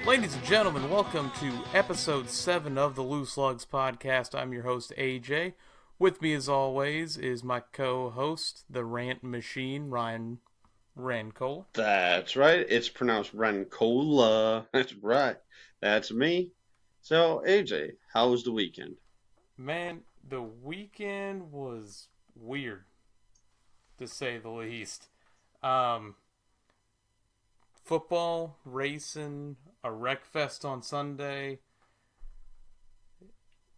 Ladies and gentlemen, welcome to episode 7 of the Loose Lugs podcast. I'm your host, AJ. With me, as always, is my co-host, the rant machine, Ryan Rancola. That's right. It's pronounced Rancola. That's right. That's me. So, AJ, how was the weekend? Man, the weekend was weird, to say the least. Football, racing, a Wreckfest on Sunday.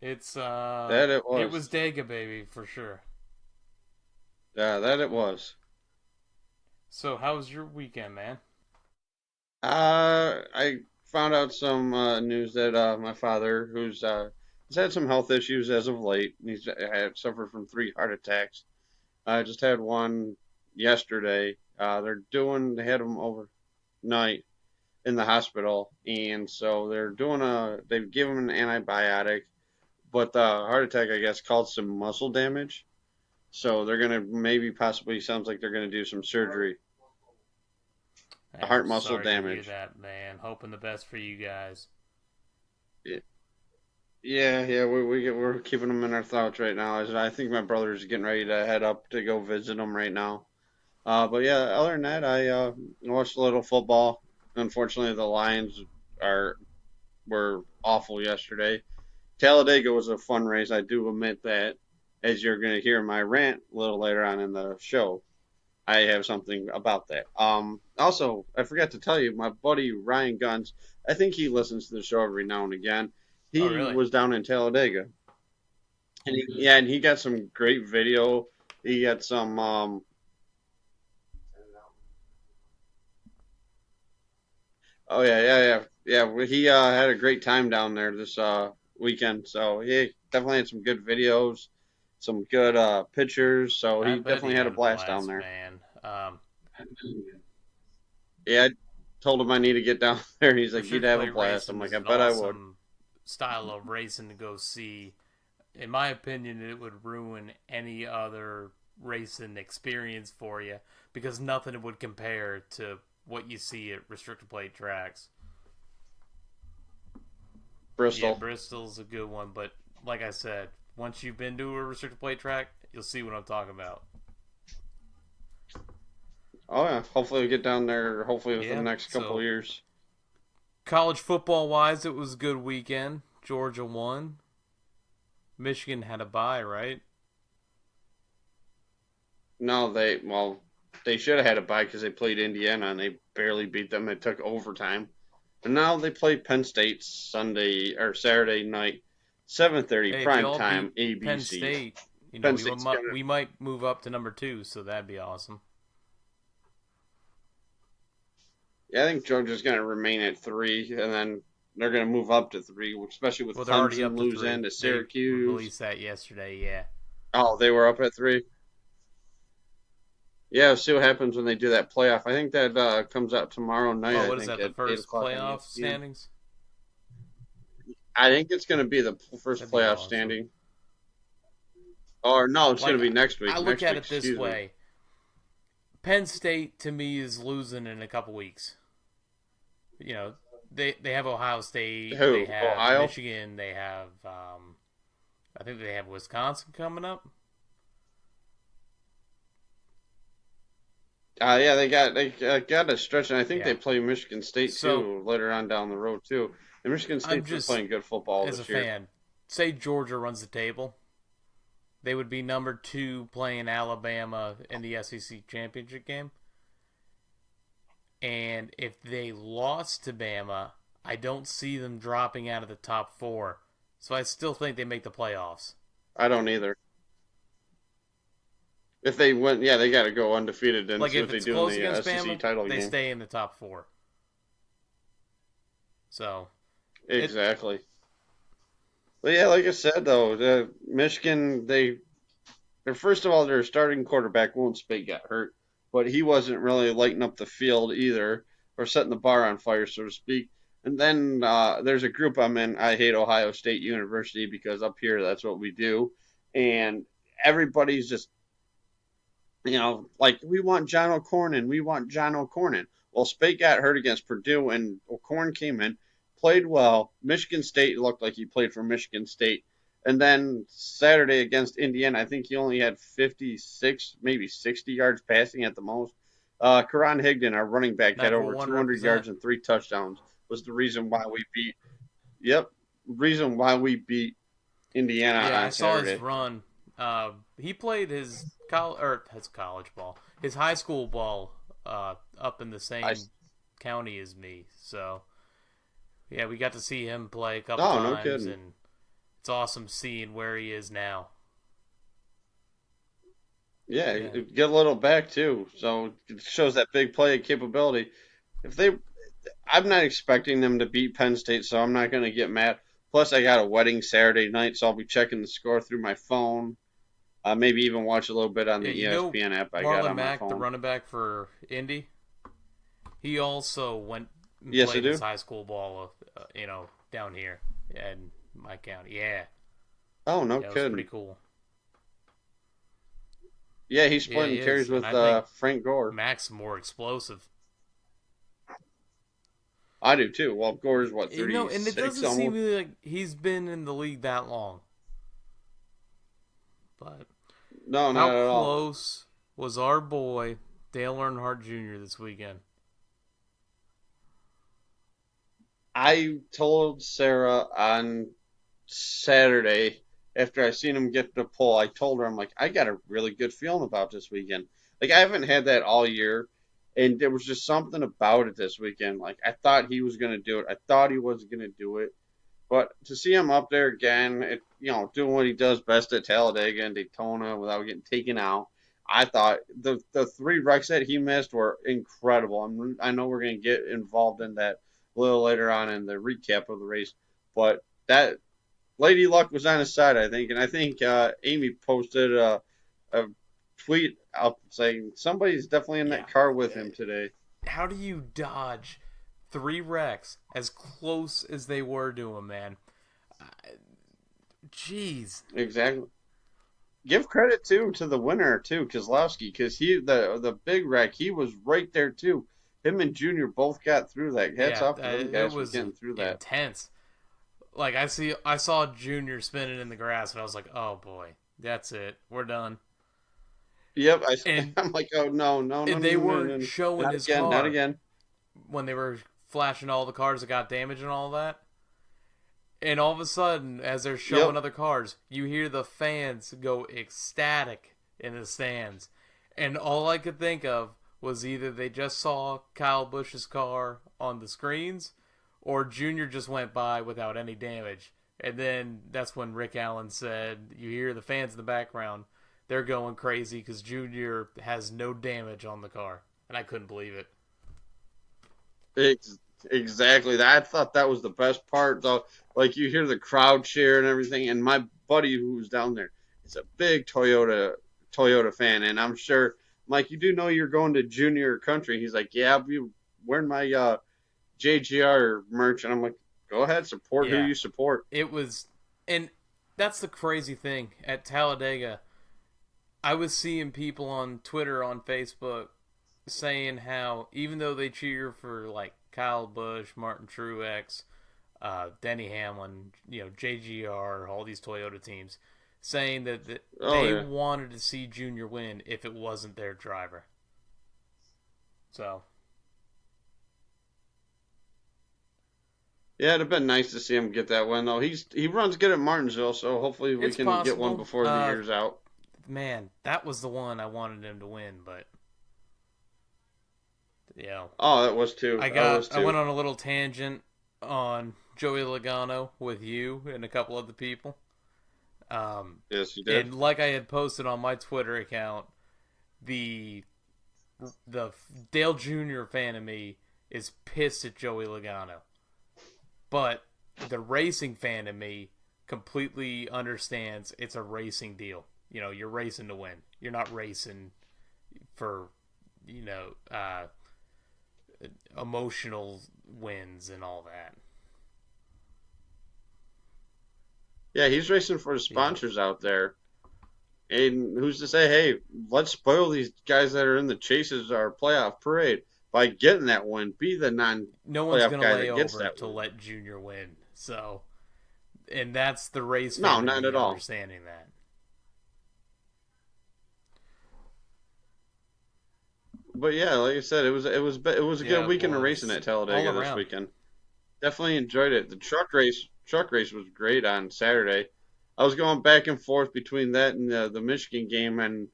It was Dega, baby, for sure. Yeah, that it was. So, how was your weekend, man? I found out some news that my father, who's has had some health issues as of late, he's suffered from 3 heart attacks. I just had one yesterday. They had him overnight in the hospital, and so they've given him an antibiotic, but the heart attack, I guess, caused some muscle damage. So they're gonna sounds like they're gonna do some surgery. Heart muscle damage. To hear that, man. Hoping the best for you guys. Yeah. We're keeping them in our thoughts right now. I think my brother's getting ready to head up to go visit him right now. But yeah, other than that, I watched a little football. Unfortunately, the Lions were awful yesterday. Talladega was a fun race. I do admit that, as you're going to hear my rant a little later on in the show. I have something about that. Also, I forgot to tell you, my buddy Ryan Guns, I think he listens to the show every now and again. He was down in Talladega. And he got some great video. He got some Oh yeah. He had a great time down there this weekend. So he definitely had some good videos, some good pictures. So he definitely had a blast down there. Man. Yeah, I told him I need to get down there. He's like, "You'd have a blast." I'm like, "I bet I would." Style of racing to go see. In my opinion, it would ruin any other racing experience for you because nothing would compare to what you see at restrictor plate tracks. Bristol. Yeah, Bristol's a good one, but like I said, once you've been to a restrictor plate track, you'll see what I'm talking about. Oh yeah, hopefully we'll get down there. Hopefully within the next couple of years. College football wise, it was a good weekend. Georgia won. Michigan had a bye, right? No, they should have had a bye because they played Indiana and they barely beat them. It took overtime. And now they play Penn State Saturday night, 7:30 prime time, ABC. Penn State, we might move up to number 2, so that'd be awesome. Yeah, I think Georgia's going to remain at 3, and then they're going to move up to 3, especially with Clemson losing to Syracuse. They released that yesterday, yeah. Oh, they were up at 3? Yeah, we'll see what happens when they do that playoff. I think that comes out tomorrow night. Oh, what is that, the first playoff standings? I think it's going to be the first playoff standing. Or no, it's going to be next week. I look at it this way. Penn State, to me, is losing in a couple weeks. You know, they have Ohio State. Who? They have Ohio? Michigan. They have, I think they have Wisconsin coming up. Yeah, they got a stretch, and I think they play Michigan State too later on down the road too. And Michigan State's been playing good football this year. As a fan, say Georgia runs the table, they would be number 2 playing Alabama in the SEC championship game. And if they lost to Bama, I don't see them dropping out of the top 4. So I still think they make the playoffs. I don't either. If they win, they got to go undefeated and see what they do in the SEC title game. They stay in the top 4. So exactly. Well, yeah, like I said though, Michigan, first of all, their starting quarterback, Won't Spate, got hurt, but he wasn't really lighting up the field either, or setting the bar on fire, so to speak. And then there's a group I'm in. I hate Ohio State University because up here that's what we do, and everybody's just like we want John O'Corn, we want John O'Corn. Well, Spate got hurt against Purdue, and O'Corn came in, played well. Michigan State looked like he played for Michigan State. And then Saturday against Indiana, I think he only had 56, maybe 60 yards passing at the most. Karan Higdon, our running back, had over 200 yards and 3 touchdowns. Was the reason why we beat. Yep, reason why we beat Indiana on I saw Saturday. his run. He played his college ball, his high school ball, up in the same county as me. So, yeah, we got to see him play a couple times, and it's awesome seeing where he is now. Yeah, get a little back too, so it shows that big play capability. I'm not expecting them to beat Penn State, so I'm not going to get mad. Plus, I got a wedding Saturday night, so I'll be checking the score through my phone. Maybe even watch a little bit on the ESPN app I got on my phone. The running back for Indy, he also went and played his high school ball, down here in my county. Yeah. Oh, no kidding. It was pretty cool. Yeah, he's splitting carries with Frank Gore. Mac's more explosive. I do too. Well, Gore's what, 36? And it doesn't seem like he's been in the league that long. But no, not at all. How close was our boy Dale Earnhardt Jr. this weekend? I told Sarah on Saturday after I seen him get the pole, I told her, I'm like, I got a really good feeling about this weekend. Like, I haven't had that all year, and there was just something about it this weekend. Like, I thought he was going to do it. I thought he wasn't going to do it. But to see him up there again, doing what he does best at Talladega and Daytona without getting taken out, I thought the 3 wrecks that he missed were incredible. I know we're going to get involved in that a little later on in the recap of the race, but that Lady Luck was on his side, I think, and I think Amy posted a tweet out saying somebody's definitely in that car with him today. How do you dodge 3 wrecks as close as they were to him, man? Jeez. Exactly. Give credit to the winner too, Keselowski, because the big wreck, he was right there too. Him and Junior both got through that. Hats off to them guys for getting through that. Intense. Like I saw Junior spinning in the grass, and I was like, "Oh boy, that's it. We're done." Yep, I'm like, "Oh no!" They were showing his car. Not again. When they were flashing all the cars that got damaged and all that, and all of a sudden, as they're showing other cars, you hear the fans go ecstatic in the stands, and all I could think of was either they just saw Kyle Busch's car on the screens, or Junior just went by without any damage. And then that's when Rick Allen said, you hear the fans in the background, they're going crazy because Junior has no damage on the car. And I couldn't believe it. Exactly. I thought that was the best part, though. Like, you hear the crowd cheer and everything, and my buddy who was down there is a big Toyota fan, and I'm sure, Mike, you do know you're going to Junior Country. He's like, yeah, I'll be wearing my JGR merch, and I'm like, go ahead, support who you support. It was, and that's the crazy thing at Talladega. I was seeing people on Twitter, on Facebook, saying how even though they cheer for like Kyle Busch, Martin Truex, Denny Hamlin, JGR, all these Toyota teams, saying that they wanted to see Junior win if it wasn't their driver. So. Yeah, it'd have been nice to see him get that win, though. He runs good at Martinsville, so hopefully we can get one before the year's out. Man, that was the one I wanted him to win, but Oh, that was too. I went on a little tangent on Joey Logano with you and a couple other people. Yes, you did. And like I had posted on my Twitter account, the Dale Jr. fan of me is pissed at Joey Logano. But the racing fan in me completely understands it's a racing deal. You're racing to win. You're not racing for, emotional wins and all that. Yeah, he's racing for the Yeah. sponsors out there. And who's to say, hey, let's spoil these guys that are in the chases or playoff parade by getting that win. Be the No one's non-playoff going to guy lay that gets over that to win. let Junior win. So, and that's the race No, fan not at all. understanding that. But yeah, like I said, it was a Yeah, good it weekend of racing was at all Talladega this around. weekend. Definitely enjoyed it. The truck race was great on Saturday. I was going back and forth between that and the Michigan game, and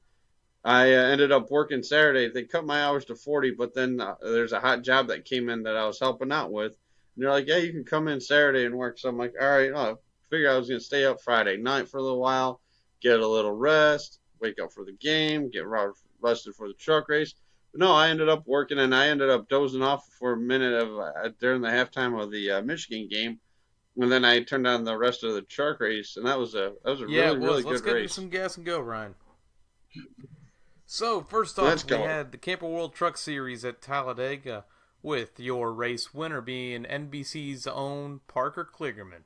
I ended up working Saturday. They cut my hours to 40, but then there's a hot job that came in that I was helping out with. And they're like, yeah, you can come in Saturday and work. So I'm like, all right, I figured I was going to stay up Friday night for a little while, get a little rest, wake up for the game, get rested for the truck race. But no, I ended up working and I ended up dozing off for a minute of during the halftime of the Michigan game. And then I turned on the rest of the truck race, and that was a Yeah, really, it was. really Let's good get into race. some gas and go, Ryan. So, first Let's off, we go. had the Camper World Truck Series at Talladega, with your race winner being NBC's own Parker Kligerman.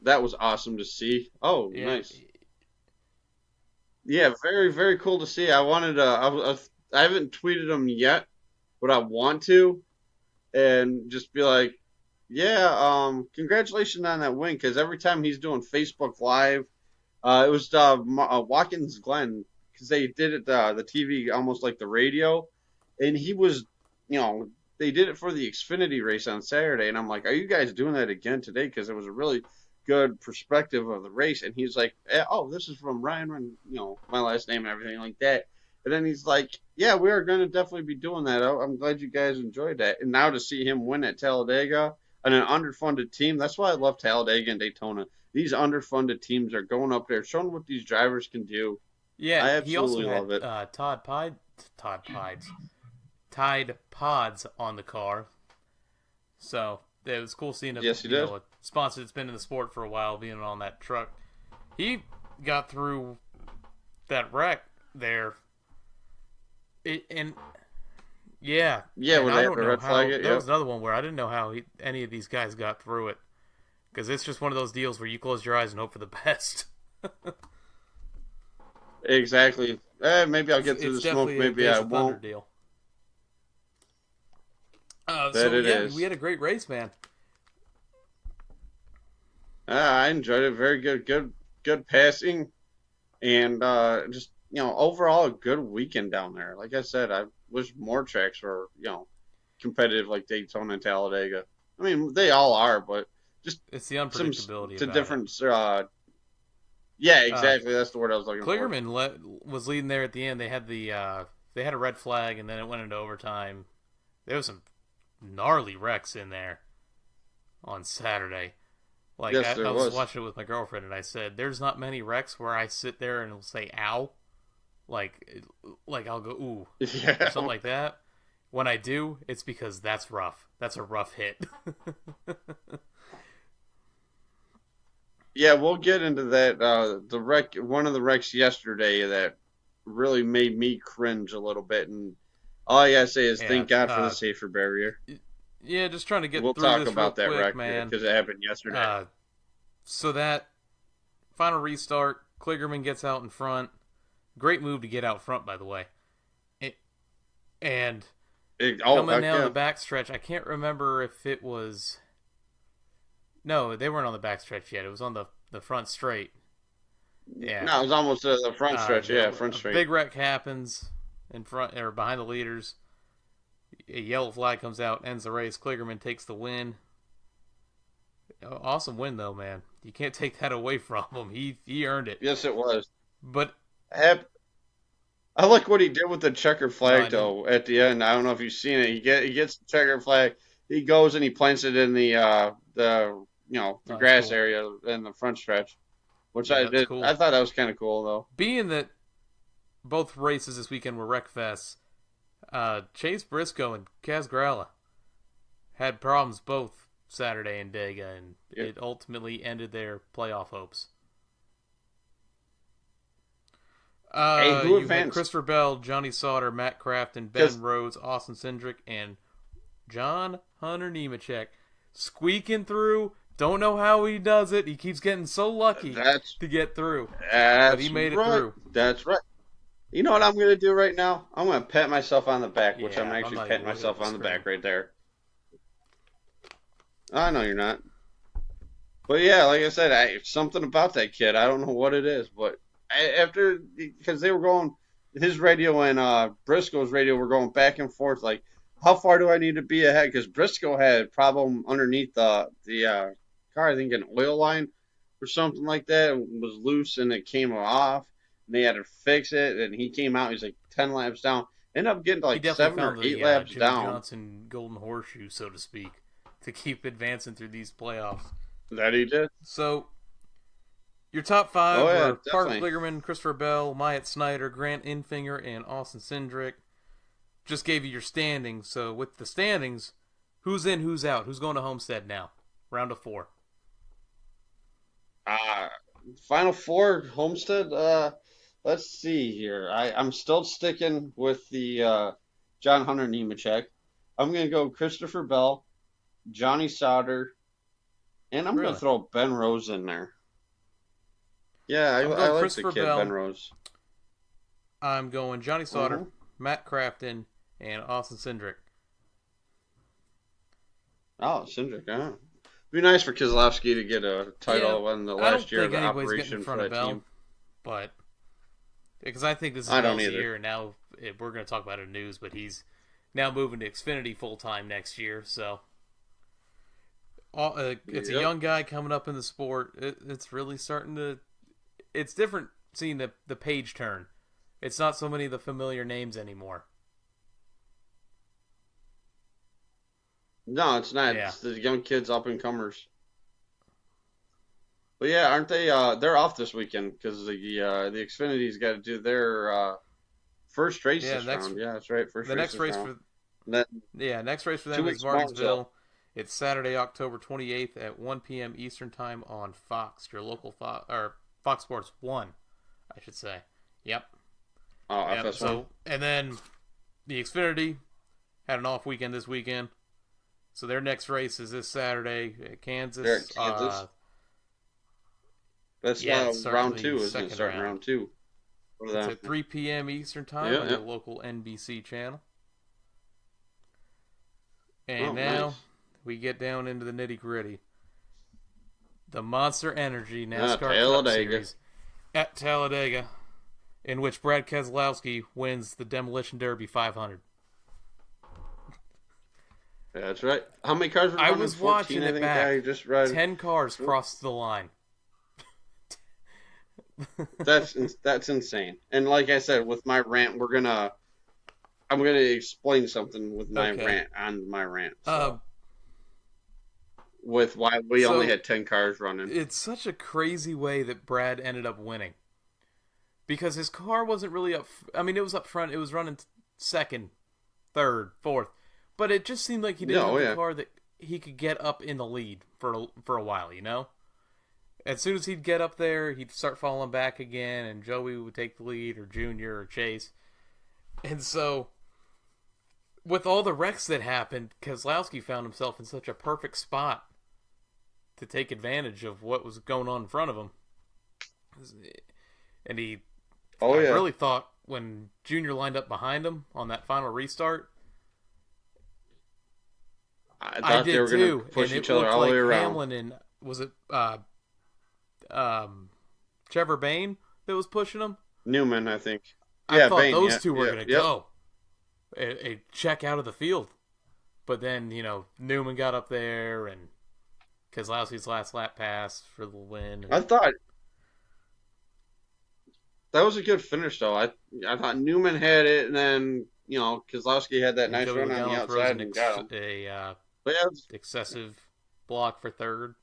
That was awesome to see. Oh, Yeah, nice. Yeah, very, very cool to see. I wanted to. I haven't tweeted him yet, but I want to, and just be like, yeah, congratulations on that win. Because every time he's doing Facebook Live, it was Watkins Glen because they did it the TV almost like the radio, and he was, they did it for the Xfinity race on Saturday, and I'm like, are you guys doing that again today? Because it was a really good perspective of the race, and he's like, oh, this is from Ryan, my last name and everything like that. And then he's like, yeah, we are going to definitely be doing that. I'm glad you guys enjoyed that. And now to see him win at Talladega on an underfunded team, that's why I love Talladega and Daytona. These underfunded teams are going up there, showing what these drivers can do. yeah. I He also absolutely love had it. Tide Pods on the car, so it was cool seeing Yes, he did. a sponsor that's been in the sport for a while being on that truck. He got through that wreck there, and yeah, Yeah, and when I they had don't to know red how. flag it, There yep. was another one where I didn't know how any of these guys got through it, because it's just one of those deals where you close your eyes and hope for the best. Exactly. Maybe I'll get through It's the smoke, definitely a maybe Days I of Thunder won't. deal. Bet So it yeah, we is. had a great race, man. I enjoyed it. Very good, good passing, and just overall a good weekend down there. Like I said, I wish more tracks were competitive like Daytona and Talladega. I mean, they all are, but just It's the some unpredictability to about it. different. Yeah, Uh, exactly. That's the word I was looking for. Kligerman was leading there at the end. They had a red flag, and then it went into overtime. There was some gnarly wrecks in there on Saturday. Like Yes, I there was was. watching it with my girlfriend, and I said, "There's not many wrecks where I sit there and will say ow, like I'll go ooh or Yeah, something like that. When I do, it's because that's rough. That's a rough hit." yeah. We'll get into that. The wreck, one of the wrecks yesterday that really made me cringe a little bit, and all I gotta say is Yeah, thank God for the safer barrier. yeah. Just trying to We'll get through talk this real about that quick, wreck man. because it happened yesterday. Uh, so that final restart, Kligerman gets out in front. Great move to get out front, by the way. It, and Oh, coming heck down yeah. the backstretch, I can't remember if it was. No, they weren't on the backstretch yet. It was on the front straight. Yeah. No, it was almost the front stretch. Yeah, front A straight. big wreck happens in front or behind the leaders. A yellow flag comes out, ends the race. Kligerman takes the win. Awesome win, though, man. You can't take that away from him. He earned it. Yes, it was. But Hap- I like what he did with the checker no, I flag didn't. though. At the end, I don't know if you've seen it. He gets the checker flag. He goes and he plants it in the Oh, that's grass cool. area in the front stretch, which Yeah, I that's did. I cool. thought that was kind of cool though. Being that both races this weekend were Wreckfest, Chase Briscoe and Kaz Gralla had problems both Saturday and Dega, and Yeah. it ultimately ended their playoff hopes. Hey, who You had advanced? Christopher Bell, Johnny Sauter, Matt Crafton, Because Ben Rhodes, Austin Cindric, and John Hunter Nemechek squeaking through. Don't know how he does it. He keeps getting so lucky that's to get through, but he that's made it right. through. That's right. You know what I'm gonna do right now? I'm gonna pat myself on the back, which I'm Yeah, I'm actually not patting even looking at myself the on the screen. back right there. I know you're not. But yeah, like I said, something about that kid. I don't know what it is, but after because they were going, his radio and Briscoe's radio were going back and forth. Like, how far do I need to be ahead? Because Briscoe had a problem underneath the car. I think an oil line or something like that was loose and it came off. And they had to fix it. And he came out. He's like 10 laps down. Ended up getting to He like definitely 7 or 8 found the laps Jimmy down. Johnson golden horseshoe, so to speak, to keep advancing through these playoffs. That he did. So your top five Oh yeah, were Parker definitely. Kligerman, Christopher Bell, Myatt Snyder, Grant Infinger, and Austin Cindric. Just gave you your standings. So with the standings, who's in, who's out? Who's going to Homestead now? Round of 4. Uh, Final four, Homestead. Let's see here. I'm still sticking with the John Hunter Nemechek. I'm gonna go Christopher Bell, Johnny Sauter, and I'm gonna Really? throw Ben Rose in there. Yeah, I'm I going like the Christopher kid Ben Bell. Rose. I'm going Johnny Sauter, Hmm. Matt Crafton, and Austin Cindric. Oh, Cindric. Huh? Be nice for Keselowski to get a Yeah, title in the I don't last year of think the anybody's getting in operation for front of that Bell, team. but because I think this is I don't Bell's either. year, and now we're going to talk about it in news, but he's now moving to Xfinity full time next year, so it's a Yep. young guy coming up in the sport. It's really starting to. It's different seeing the page turn. It's not so many of the familiar names anymore. No, it's not. Yeah, It's the young kids, up and comers. But yeah, aren't they? They're off this weekend because the Xfinity's got to do their first race yeah. this round. Yeah, that's right. First The race next this race round. for And then next race for two them is weeks Martinsville. Martinsville. It's Saturday, October 28th at 1 p.m. Eastern Time on Fox, your local Fox or Fox Sports 1, I should say. Yep. Oh, Yep. FS1. So and then the Xfinity had an off weekend this weekend. So their next race is this Saturday at Kansas. They're at Kansas. That's Yeah, it's round starting two, the isn't it? second Starting round. round two. For It's them. at 3 p.m. Eastern Time Yeah, on yeah. your local NBC channel. Oh, And now nice. we get down into the nitty gritty. The Monster Energy NASCAR Cup Talladega. Series at Talladega, in which Brad Keselowski wins the Demolition Derby 500. That's right. How many cars were I running? was 14, watching I it think back. I just read. 10 cars crossed the line. That's insane. And like I said, with my rant, I'm gonna explain something with my Okay. rant on my rant. So, Uh, with why we so- only had 10 cars running. It's such a crazy way that Brad ended up winning. Because his car wasn't really up. I mean, it was up front. It was running second, third, fourth. But it just seemed like he didn't Yeah, oh, have yeah. the car that he could get up in the lead for a while, you know? As soon as he'd get up there, he'd start falling back again, and Joey would take the lead, or Junior, or Chase. And so, with all the wrecks that happened, Keselowski found himself in such a perfect spot to take advantage of what was going on in front of him. And Oh, I yeah. really thought when Junior lined up behind him on that final restart, I I thought did they were too. going to push And it each other looked all the like way around. Hamlin and was it Trevor Bayne that was pushing him? Newman, I think. I Yeah, thought Bain, those yeah, two were yeah, going to yep. go a check out of the field, but then Newman got up there and Keselowski's last lap pass for the win. I thought that was a good finish, though. I thought Newman had it, and then Keselowski had that And nice Joey run on the Logano throws outside and got him. a But yeah, excessive block for third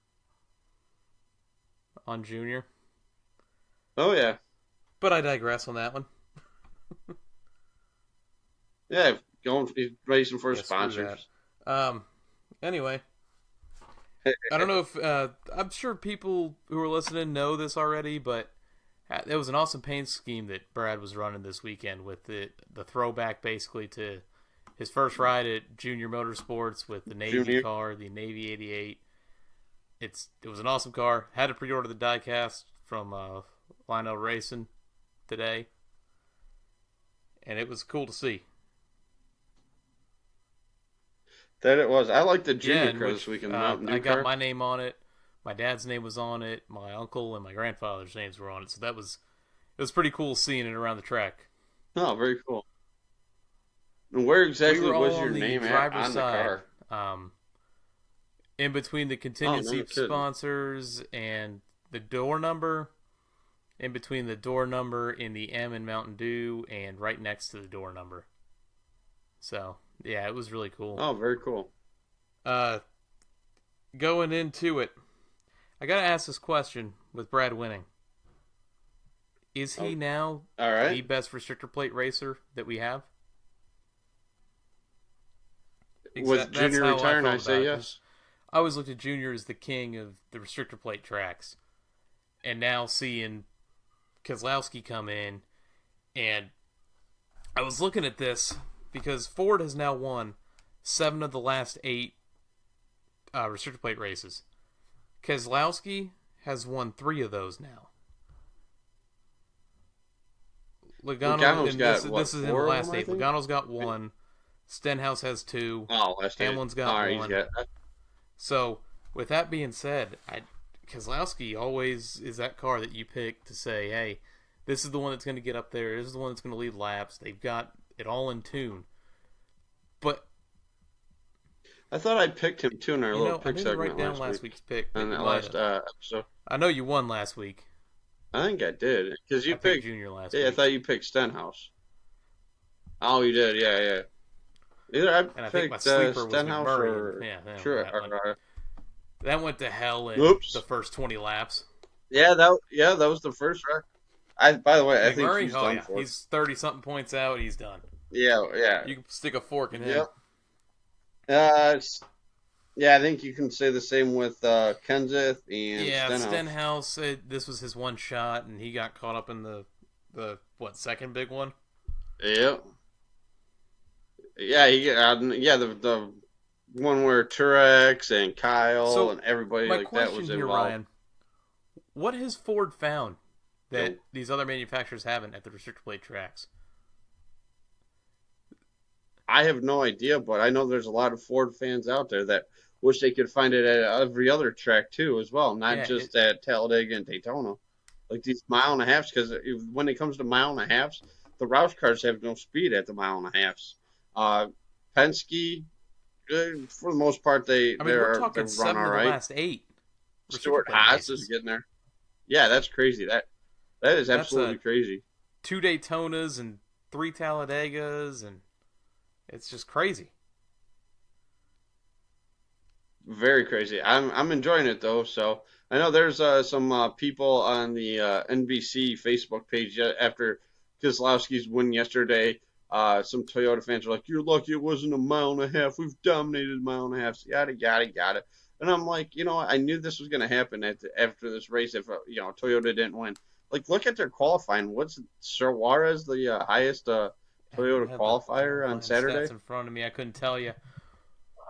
on Junior. oh yeah, But I digress on that one. yeah. He's racing for Yeah, screw sponsors. Anyway, I don't know if I'm sure people who are listening know this already, but It was an awesome paint scheme that Brad was running this weekend with the throwback basically to his first ride at Junior Motorsports with the Navy car, the Navy 88. It was an awesome car. Had to pre-order the diecast from Lionel Racing today, and it was cool to see. That it was. I like the Junior car this weekend. I got my name on it. My dad's name was on it. My uncle and my grandfather's names were on it. So it was pretty cool seeing it around the track. Oh, very cool. And where exactly was your name at on the car? In between the contingency sponsors and the door number, in between the door number in the M in Mountain Dew, and right next to the door number. So, yeah, it was really cool. Oh, very cool. Going into it, I got to ask this question with Brad winning. Is he now the best restrictor plate racer that we have? With Junior retiring, I say yes. I always looked at Junior as the king of the restrictor plate tracks. And now seeing Keselowski come in, and I was looking at this because Ford has now won 7 of the last 8 restrictor plate races. Keselowski has won 3 of those now. Logano's got this is in the last 8. Logano's got 1. Stenhouse has 2. Hamlin's got 1. So, with that being said, Keselowski always is that car that you pick to say, hey, this is the one that's going to get up there. This is the one that's going to lead laps. They've got it all in tune. But I thought I picked him too in our little pick segment write down last week's pick. In that last episode. I know you won last week. I think I did. Because you picked Junior last week. Yeah, I thought you picked Stenhouse. Oh, you did. Yeah. Either I picked Stenhouse or Truex. That went to hell in the first 20 laps. Yeah, that was the first wreck. By the way, I think he's done for. He's 30-something points out. He's done. Yeah. You can stick a fork in him. Yep. I think you can say the same with Kenseth and Stenhouse. This was his one shot, and he got caught up in the second big one? Yep. Yeah, the one where Truex and Kyle and everybody like that was involved. Ryan, what has Ford found that these other manufacturers haven't at the restrictor plate tracks? I have no idea, but I know there's a lot of Ford fans out there that wish they could find it at every other track too as well, not just at Talladega and Daytona. Like these 1.5 miles, because when it comes to 1.5 miles, the Roush cars have no speed at the 1.5 miles. Penske, for the most part, we're talking 7 of the last 8. Stuart Haas is getting there. Yeah, that's crazy. That is absolutely crazy. 2 Daytonas and 3 Talladegas, and it's just crazy. Very crazy. I'm enjoying it though. So I know there's some people on the NBC Facebook page after Keselowski's win yesterday. Some Toyota fans are like, "You're lucky it wasn't 1.5 miles. We've dominated 1.5 miles." Yada. And I'm like, I knew this was going to happen after this race if Toyota didn't win. Like, look at their qualifying. What's Suarez the highest Toyota qualifier on Saturday? Stats in front of me, I couldn't tell you.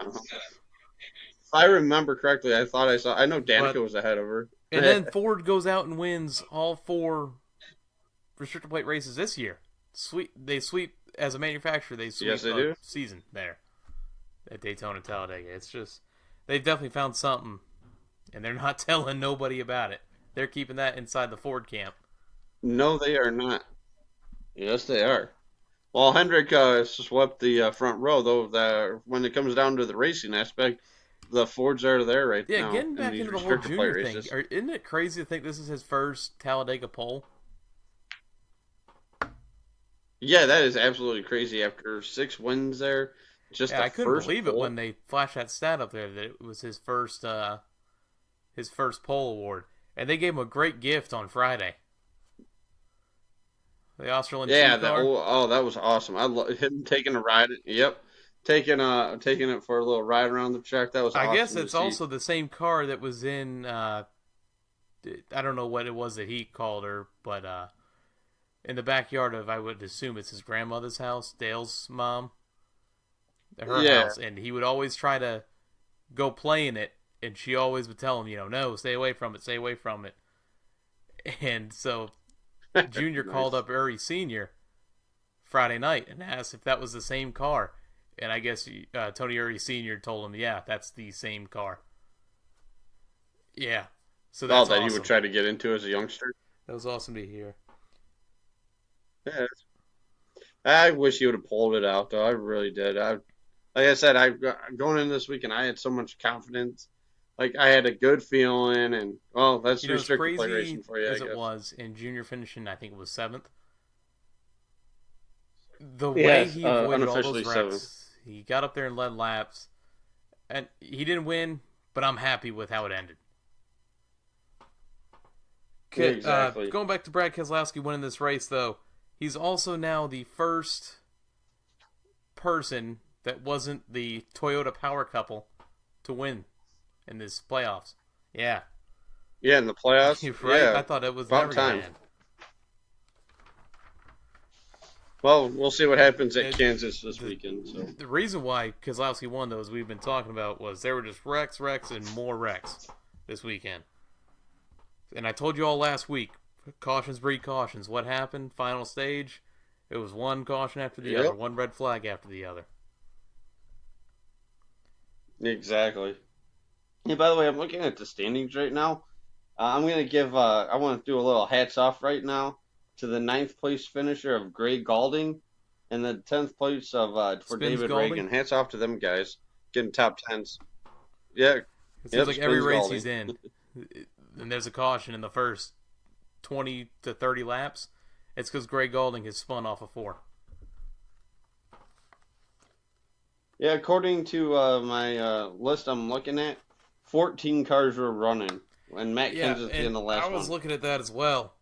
If I remember correctly, I thought I saw. I know Danica was ahead of her. And then Ford goes out and wins all 4 restrictor plate races this year. They sweep as a manufacturer. They sweep the season there at Daytona and Talladega. It's just they've definitely found something, and they're not telling nobody about it. They're keeping that inside the Ford camp. No, they are not. Yes, they are. Well, Hendrick swept the front row, though. When it comes down to the racing aspect, the Fords are there now. Yeah, getting back into the whole Junior thing. Isn't it crazy to think this is his first Talladega pole? Yeah, that is absolutely crazy. After 6 wins there, I couldn't believe it when they flashed that stat up there that it was his first pole award, and they gave him a great gift on Friday. The Australian car. That was awesome. I love him taking a ride. Yep. Taking it for a little ride around the track. That was awesome. I guess it's also the same car that was in I don't know what it was that he called her, but in the backyard of, I would assume it's his grandmother's house, Dale's mom, her house, and he would always try to go play in it, and she always would tell him, no, stay away from it, stay away from it. And so Junior Nice. called up Uri Sr. Friday night and asked if that was the same car. And I guess Tony Uri Sr. told him, yeah, that's the same car. Yeah. So that's that awesome. he would try to get into as a youngster. That was awesome to hear. Yeah, I wish he would have pulled it out, though. I really did. Like I said, going in this weekend, I had so much confidence. Like, I had a good feeling, and, well, that's restricted play racing for you, I as guess. it was in Junior finishing, I think it was 7th. The way he avoided all unofficially those wrecks, 7th. he got up there and led laps, and he didn't win, but I'm happy with how it ended. Yeah, exactly. Going back to Brad Keselowski winning this race, though, he's also now the first person that wasn't the Toyota power couple to win in this playoffs. Yeah. Yeah, in the playoffs. Right? Yeah, I thought it was about never going time. to end. Well, we'll see what happens at Kansas this weekend. So The reason why Keselowski won, though, as we've been talking about, was there were just wrecks, and more wrecks this weekend. And I told you all last week, cautions breed cautions. What happened? Final stage, it was one caution after the other, one red flag after the other. Exactly. Yeah, by the way, I'm looking at the standings right now. I'm going to give, I want to do a little hats off right now to the 9th place finisher of Gray Galding and the 10th place of for Spins David Galding? Reagan. Hats off to them guys. Getting top 10s. Yeah. It seems like every Spins race Galding. he's in, and there's a caution in the first 20 to 30 laps, it's because Gray Galding has spun off of 4. Yeah, according to my list I'm looking at, 14 cars were running. And Matt Kenseth in the last one. I was looking at that as well.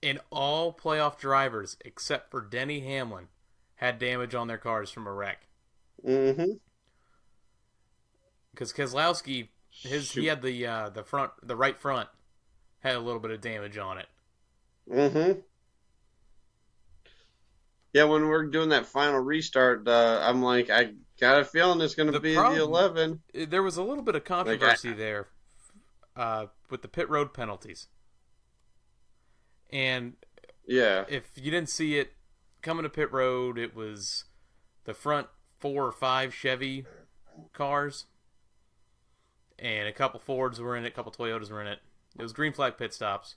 And all playoff drivers, except for Denny Hamlin, had damage on their cars from a wreck. Mm-hmm. Because Keselowski, he had the right front had a little bit of damage on it. Mm-hmm. Yeah, when we're doing that final restart, I'm like, I got a feeling it's going to be the 11. There was a little bit of controversy there with the pit road penalties. And yeah, if you didn't see it, coming to pit road, it was the front 4 or 5 Chevy cars. And a couple Fords were in it, a couple Toyotas were in it. It was green flag pit stops.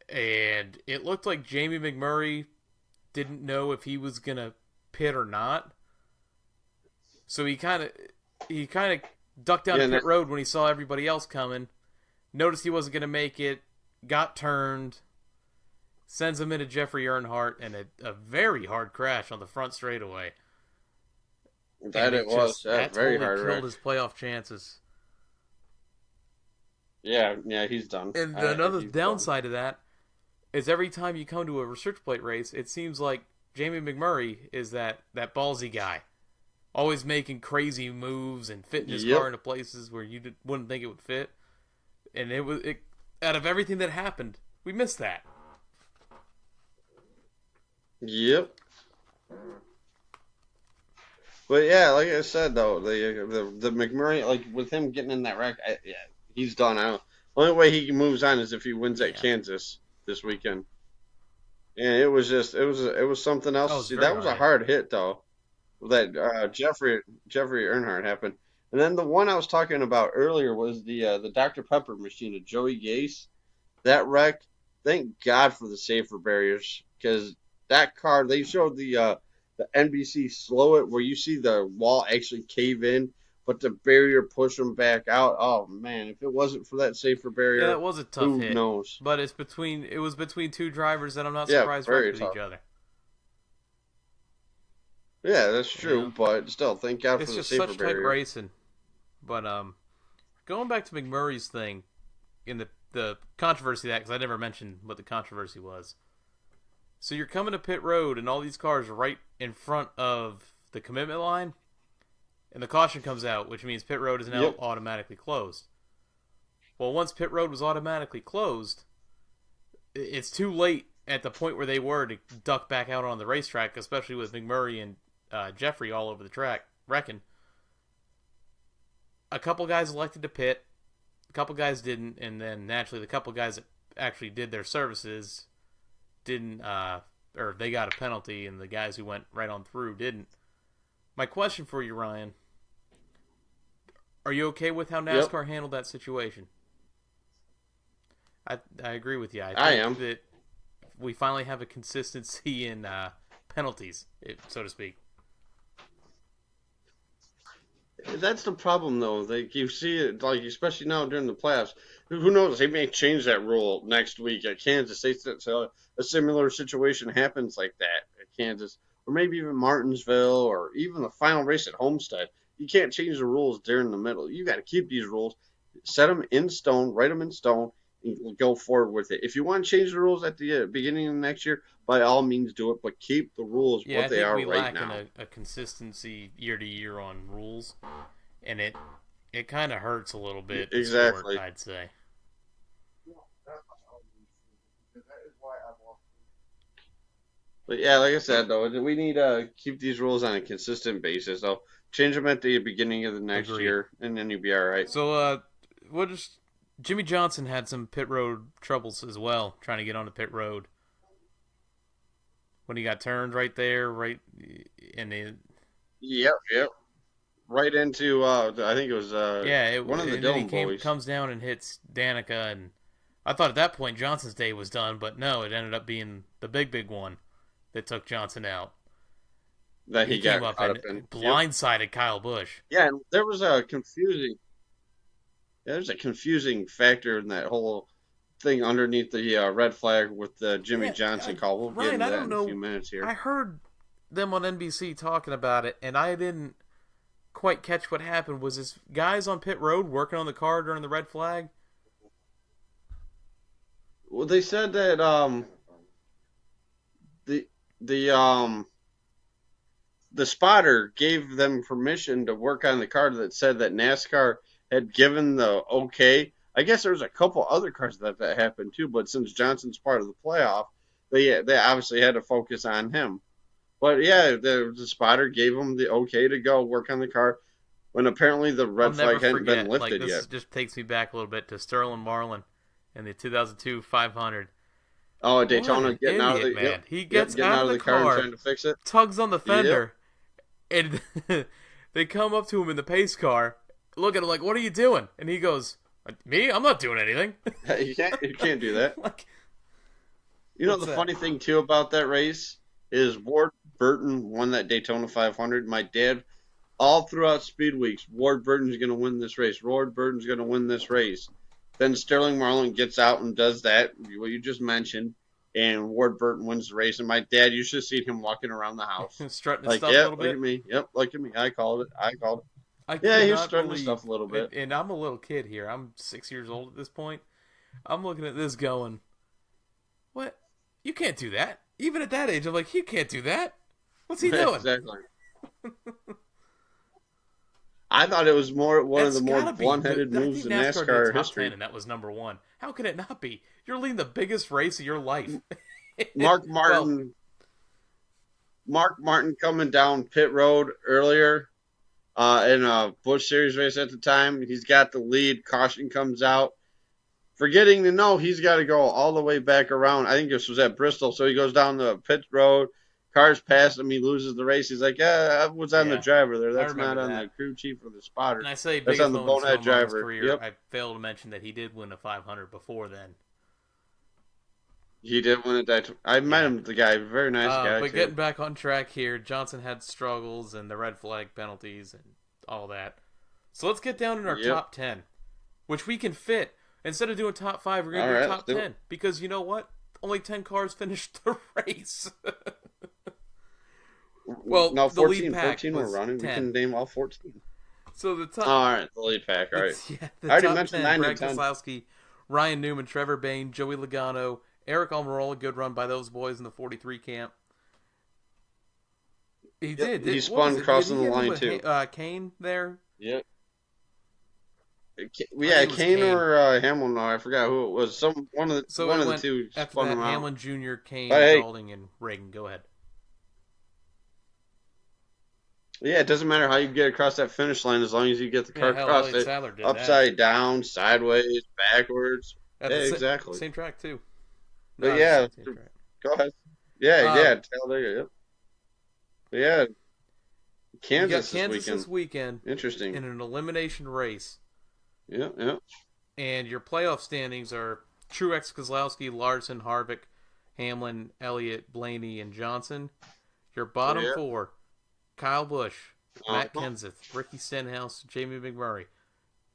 And it looked like Jamie McMurray didn't know if he was going to pit or not. So he kind of ducked down to pit road when he saw everybody else coming. Noticed he wasn't going to make it. Got turned. Sends him into Jeffrey Earnhardt and a very hard crash on the front straightaway. That was very hard. Killed his playoff chances. Yeah, he's done. And another downside of that is every time you come to a research plate race, it seems like Jamie McMurray is that ballsy guy. Always making crazy moves and fitting his car into places where you wouldn't think it would fit. And out of everything that happened, we missed that. Yep. But yeah, like I said though, the McMurray, like with him getting in that wreck, he's done. Only way he moves on is if he wins at Kansas this weekend. And it was something else. See, that was a hard hit though. That Jeffrey Earnhardt happened. And then the one I was talking about earlier was the Dr. Pepper machine of Joey Gase. That wreck, thank God for the safer barriers, because that car, they showed the NBC slow it where you see the wall actually cave in, but the barrier push them back out. Oh man, if it wasn't for that safer barrier, that was a tough hit. Who knows? But it was between 2 drivers that I'm not surprised wrecked with each other. Yeah, that's true, but still, thank God for the safer barrier. It's just such tight racing. But going back to McMurray's thing, in the controversy of that, because I never mentioned what the controversy was. So you're coming to pit road, and all these cars are right in front of the commitment line, and the caution comes out, which means pit road is now automatically closed. Well, once pit road was automatically closed, it's too late at the point where they were to duck back out on the racetrack, especially with McMurray and Jeffrey all over the track wrecking. A couple guys elected to pit, a couple guys didn't, and then naturally the couple guys that actually did their services didn't, or they got a penalty, and the guys who went right on through didn't. My question for you, Ryan, are you okay with how NASCAR handled that situation? I agree with you. I think that we finally have a consistency in penalties, so to speak. That's the problem, though. Like you see it, like especially now during the playoffs. Who knows? They may change that rule next week at Kansas. So a similar situation happens like that at Kansas, or maybe even Martinsville, or even the final race at Homestead. You can't change the rules during the middle. You got to keep these rules, set them in stone, write them in stone, and go forward with it. If you want to change the rules at the beginning of next year, by all means do it, but keep the rules what they are right now. I think we lack a consistency year to year on rules, and it kind of hurts a little bit. Exactly, I'd say. But yeah, like I said, though, we need to keep these rules on a consistent basis. So change them at the beginning of the next year, and then you'll be all right. So, Jimmy Johnson had some pit road troubles as well, trying to get onto pit road. When he got turned right there, Yep. Right into, I think it was one of the Dillon boys. Comes down and hits Danica, and I thought at that point Johnson's day was done, but no, it ended up being the big one that took Johnson out. That he got came up and blindsided Kyle Busch. Yeah, and there was a confusing factor in that whole thing underneath the red flag with the Jimmy Johnson call. We'll get into that in a few minutes here. I heard them on NBC talking about it, and I didn't quite catch what happened. Was this guys on pit road working on the car during the red flag? Well, they said that the spotter gave them permission to work on the car that said that NASCAR had given the okay. I guess there was a couple other cars that happened too, but since Johnson's part of the playoff, they obviously had to focus on him. But yeah, the spotter gave them the okay to go work on the car when apparently the red flag hadn't been lifted yet. This just takes me back a little bit to Sterling Marlin in the 2002 500. Oh, at Daytona, getting out of the man. He gets out of the car and trying to fix it. Tugs on the fender, and they come up to him in the pace car, look at him like, "What are you doing?" And he goes, "Me? I'm not doing anything." You can't do that. The funny thing too about that race is Ward Burton won that Daytona 500. My dad, all throughout Speed Weeks, Ward Burton's going to win this race. Ward Burton's going to win this race. Then Sterling Marlin gets out and does that, what you just mentioned, and Ward Burton wins the race. And my dad, you should have seen him walking around the house. Strutting his stuff a little bit. Look at me. Yep, look at me. I called it. He was strutting his stuff a little bit. And I'm a little kid here. I'm 6 years old at this point. I'm looking at this going, what? You can't do that. Even at that age, I'm like, you can't do that. What's he doing? Exactly. I thought it was one of the more blunt-headed moves in NASCAR history. And that was number one. How could it not be? You're leading the biggest race of your life. Mark Martin coming down pit road earlier in a Busch Series race at the time. He's got the lead. Caution comes out. Forgetting to know he's got to go all the way back around. I think this was at Bristol. So he goes down the pit road. Cars pass him. He loses the race. He's like, I was on the driver there. That's not on the crew chief or the spotter. And I say that's on the bonehead driver. Career, I failed to mention that he did win a 500 before then. He did win it. I met him, the guy. Very nice guy. But getting back on track here, Johnson had struggles and the red flag penalties and all that. So let's get down in our top 10, which we can fit. Instead of doing top 5, we're going to do top 10. Because you know what? Only 10 cars finished the race. Well, no, 14, the lead pack 14 were running. 10. We can name all 14. So the top. All right, the lead pack. All right. The I already top mentioned 10, 9 Greg to 10. Keselowski, Ryan Newman, Trevor Bayne, Joey Logano, Eric Almirola. Good run by those boys in the 43 camp. He did. He spun crossing the line too. Kane there. Yep. Yeah, think it was Kane Kane. or Hamlin. No, I forgot who it was. So One it of the went two after spun that him out. Hamlin Jr., But Kane, hey, Dalding, and Reagan. Go ahead. yeah, it doesn't matter how you get across that finish line as long as you get the car Yeah, hell, across Elliott it, Sadler did that upside down, sideways, backwards. at Yeah, the exactly. same track too. But No, yeah, same track. go ahead. Yeah, Um, Talladega. Yep. But yeah, you got Kansas this Kansas this weekend. weekend Interesting. in an elimination race, Yeah, yeah. and your playoff standings are Truex, Kozlowski, Larson, Harvick, Hamlin, Elliott, Blaney, and Johnson. Your bottom Yeah. four: Kyle Busch, Matt Uh-huh. Kenseth, Ricky Stenhouse, Jamie McMurray.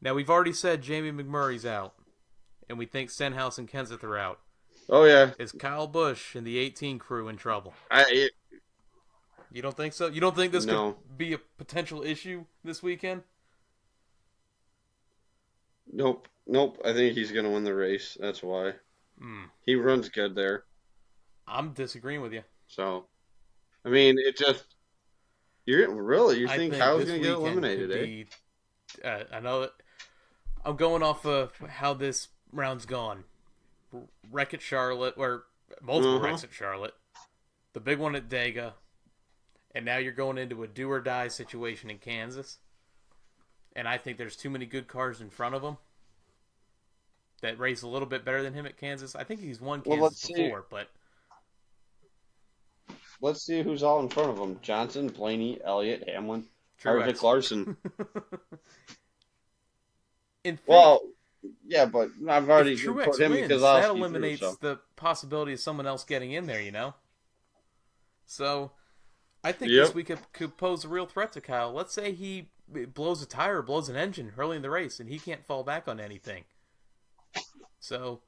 Now we've already said Jamie McMurray's out, and we think Stenhouse and Kenseth are out. Oh yeah. Is Kyle Busch and the 18 crew in trouble? I You don't think so? You don't think this could no. be a potential issue this weekend? Nope. Nope. I think he's gonna win the race. That's why. Hmm. He runs good there. I'm disagreeing with you. So I mean it just you I think think Kyle's this gonna get weekend eliminated, could eh? be. I know that I'm going off of how this round's gone. Wreck at Charlotte, or multiple Uh-huh. wrecks at Charlotte. The big one at Dega. And now you're going into a do or die situation in Kansas. And I think there's too many good cars in front of him that race a little bit better than him at Kansas. I think he's won Well, Kansas before, but let's see who's all in front of him. Johnson, Blaney, Elliott, Hamlin, Truex. Harvick, Larson. In fact, Well, yeah, but I've already if Truex put him wins, because that through, eliminates so. the possibility of someone else getting in there, you know? So, I think Yep. this week could pose a real threat to Kyle. Let's say he blows a tire or blows an engine early in the race, and he can't fall back on anything. So,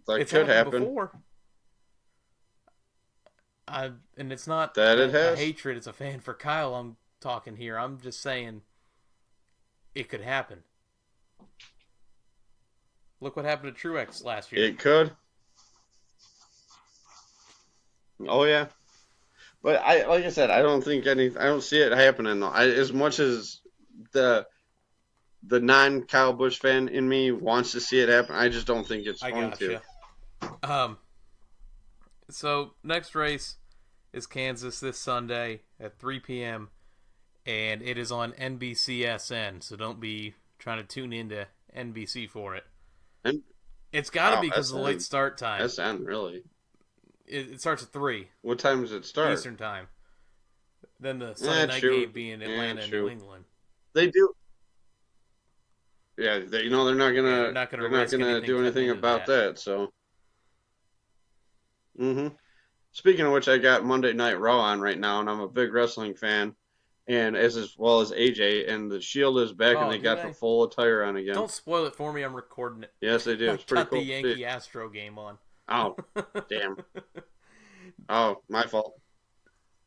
That it's could happened happen. before. And it's not That it a has. hatred, it's a fan for Kyle I'm talking here. I'm just saying it could happen. Look what happened to Truex last year. It could. Oh yeah, but like I said, I don't see it happening though. As much as the non-Kyle Busch fan in me wants to see it happen, I just don't think it's I going gotcha. to. So next race is Kansas this Sunday at 3 p.m. and it is on NBCSN. So don't be trying to tune into NBC for it. And It's got to wow, be because of the late SN. start time. SN really. It starts at 3 What time does it start? Eastern time. Then the Sunday night true. game being Atlanta and true. New England. They do. Yeah, they're not gonna. they're not gonna they're not risk gonna anything do anything cutting into about that. that. So. Speaking of which, I got Monday Night Raw on right now, and I'm a big wrestling fan, and as well as AJ, and the Shield is back, and they do got they? the full attire on again. Don't spoil it for me. I'm recording it. Yes, they do. It's pretty Got cool. the Yankee Astro game on. Oh, damn. Oh, my fault.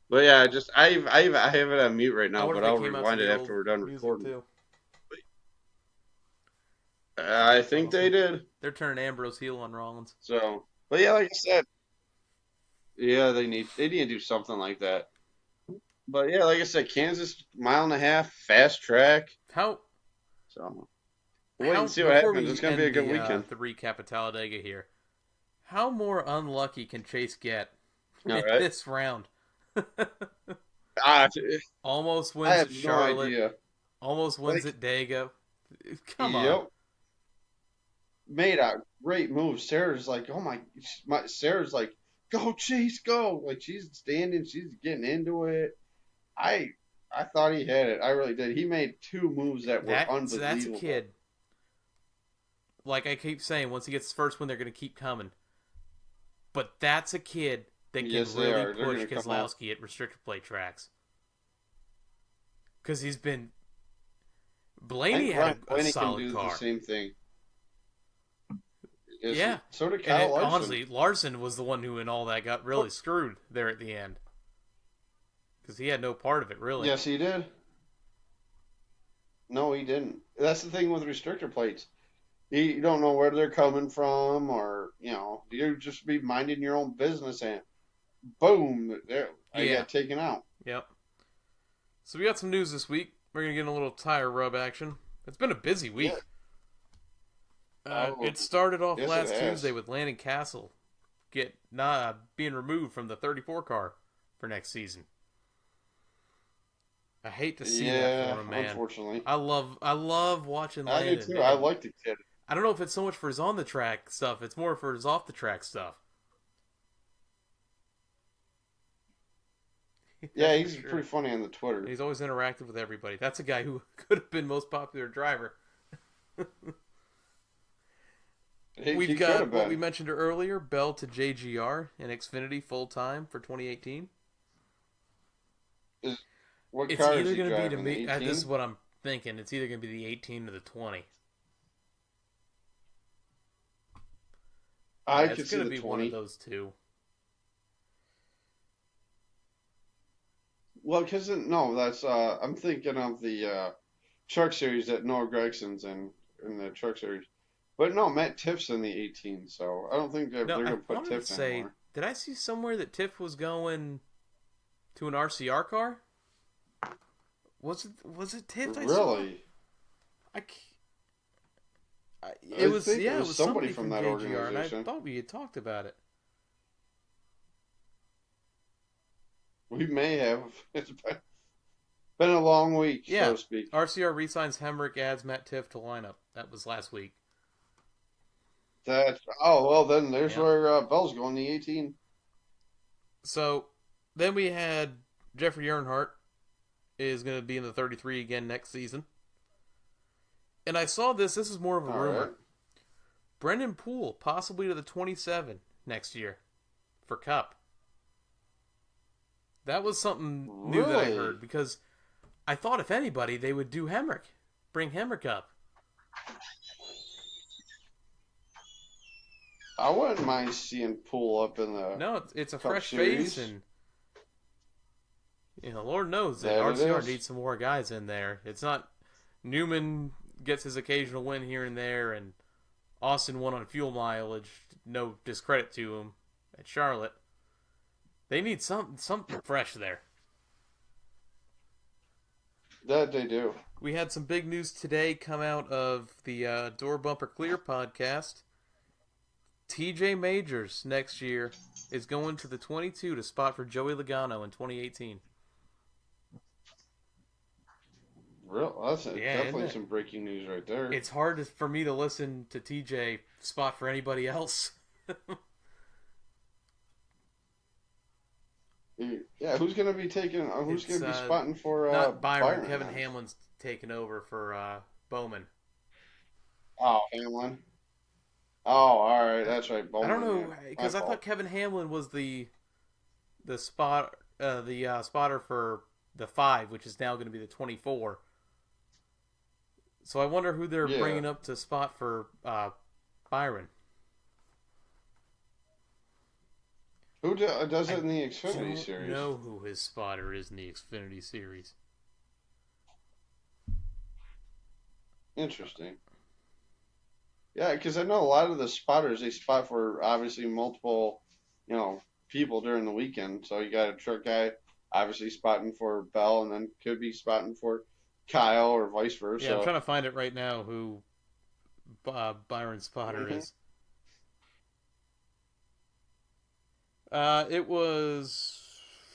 But yeah, I have it on mute right now, but I'll rewind it after we're done recording. Too. I think they did. They're turning Ambrose heel on Rollins. So, but yeah, like I said, yeah, they need to do something like that. But yeah, like I said, Kansas 1.5 fast track. How? So we'll wait and see what happens. It's gonna be a good weekend. The recap of Talladega here. How more unlucky can Chase get in right. this round? Almost I wins have at no Charlotte. idea. Almost wins at Dega. Come Yep. on. Made a great move. Sarah's like, oh Sarah's like, go Chase, go! Like she's standing, she's getting into it. I thought he had it. I really did. He made 2 moves that were unbelievable. That's a kid. Like I keep saying, once he gets his first win, they're going to keep coming. But that's a kid that can really push Keselowski at restrictor plate tracks. Because he's been... Blaney had a solid can do car. The same thing. Yeah. So did Kyle Larson. Honestly, Larson was the one who in all that got really screwed there at the end. Because he had no part of it, really. Yes, he did. No, he didn't. That's the thing with restrictor plates. You don't know where they're coming from, or, you just be minding your own business, and boom, I got taken out. Yep. So we got some news this week. We're going to get a little tire rub action. It's been a busy week. It started off yes, last it has. Tuesday with Landon Castle being removed from the 34 car for next season. I hate to see that for him, man. Unfortunately. I love watching I Landon. do too. I like the kid. I don't know if it's so much for his on the track stuff. It's more for his off the track stuff. Yeah, he's pretty funny on the Twitter. He's always interactive with everybody. That's a guy who could have been most popular driver. We've got what we mentioned earlier, Bell to JGR in Xfinity full time for 2018. What It's car either is he going to be driving? to me. The 18? This is what I'm thinking. It's either going to be the 18 or the 20. I could it's see going to the be 20. one of those two. Well, because that's I'm thinking of the truck series that Noah Gregson's in the truck series. But no, Matt Tiff's in the 18, so I don't think they're going to put Tiff anymore. Did I see somewhere that Tiff was going to an RCR car? Was it Tiff? Really? It was somebody from that JGR, organization. And I thought we had talked about it. We may have. It's been a long week, so to speak. RCR re-signs Hemrick, adds Matt Tiff to lineup. That was last week. Then there's where Bell's going, the 18. So then we had Jeffrey Earnhardt is going to be in the 33 again next season. And I saw this is more of a rumor. Right. Brendan Poole possibly to the 27 next year for Cup. That was something new that I heard because I thought if anybody they would do Hemrick. Bring Hemrick up. I wouldn't mind seeing Poole up in the No, it's a Cup fresh series. face, and Lord knows that RCR needs some more guys in there. It's not Newman gets his occasional win here and there, and Austin won on fuel mileage. No discredit to him at Charlotte. They need something fresh there. That they do. We had some big news today come out of the Door Bumper Clear podcast. TJ Majors next year is going to the 22 to spot for Joey Logano in 2018. That's definitely some breaking news right there. It's hard for me to listen to TJ spot for anybody else. Yeah, who's going to be taking? Who's going to be spotting for? Not Byron. Byron Kevin Hamlin's taking over for Bowman. Oh, Hamlin. Oh, all right, that's right. Bowman, I don't know because I thought Kevin Hamlin was the spotter for the 5, which is now going to be the 24. So I wonder who they're bringing up to spot for Byron. Who does it in the Xfinity series? I don't know who his spotter is in the Xfinity series. Interesting. Yeah, because I know a lot of the spotters, they spot for obviously multiple, people during the weekend. So you got a truck guy obviously spotting for Bell, and then could be spotting for Kyle or vice versa. Yeah, I'm trying to find it right now who Byron's spotter is. It was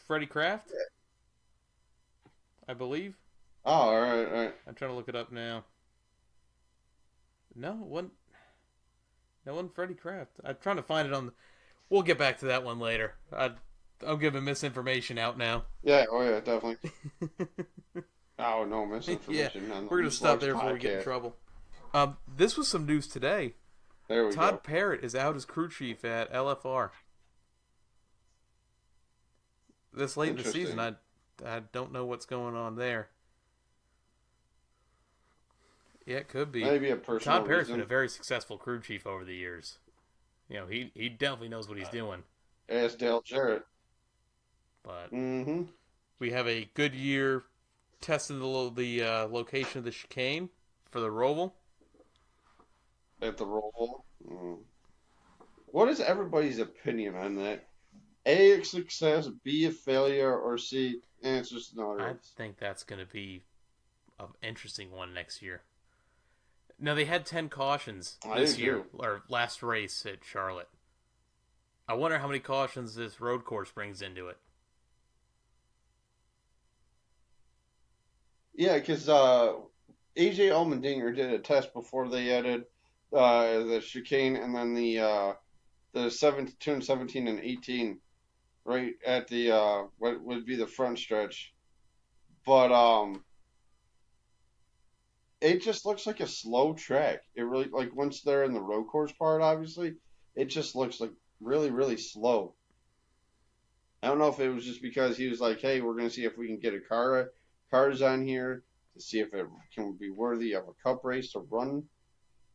Freddie Kraft, I believe. Oh, all right. I'm trying to look it up now. No, it wasn't Freddie Kraft. I'm trying to find it on. We'll get back to that one later. I'm giving misinformation out now. Yeah, definitely. Oh, no, misinformation. Yeah, we're going to stop there before we get in trouble. This was some news today. There we go. Todd Parrott is out as crew chief at LFR. This late in the season, I don't know what's going on there. Yeah, it could be. Maybe a personal Todd Parrott's reason. been a very successful crew chief over the years. He definitely knows what he's doing. As Dale Jarrett. But we have a good year testing the location of the chicane for the Roval. At the Roval. What is everybody's opinion on that? A, a success, B, a failure, or C, it's just another. I think that's going to be an interesting one next year. Now, they had 10 cautions this year, or last race at Charlotte. I wonder how many cautions this road course brings into it. Yeah, because AJ Allmendinger did a test before they added the chicane and then the 17, 17 and 18 right at the what would be the front stretch. But it just looks like a slow track. It really, like, once they're in the road course part, obviously, it just looks like really, really slow. I don't know if it was just because he was like, hey, we're going to see if we can get cars on here to see if it can be worthy of a cup race to run.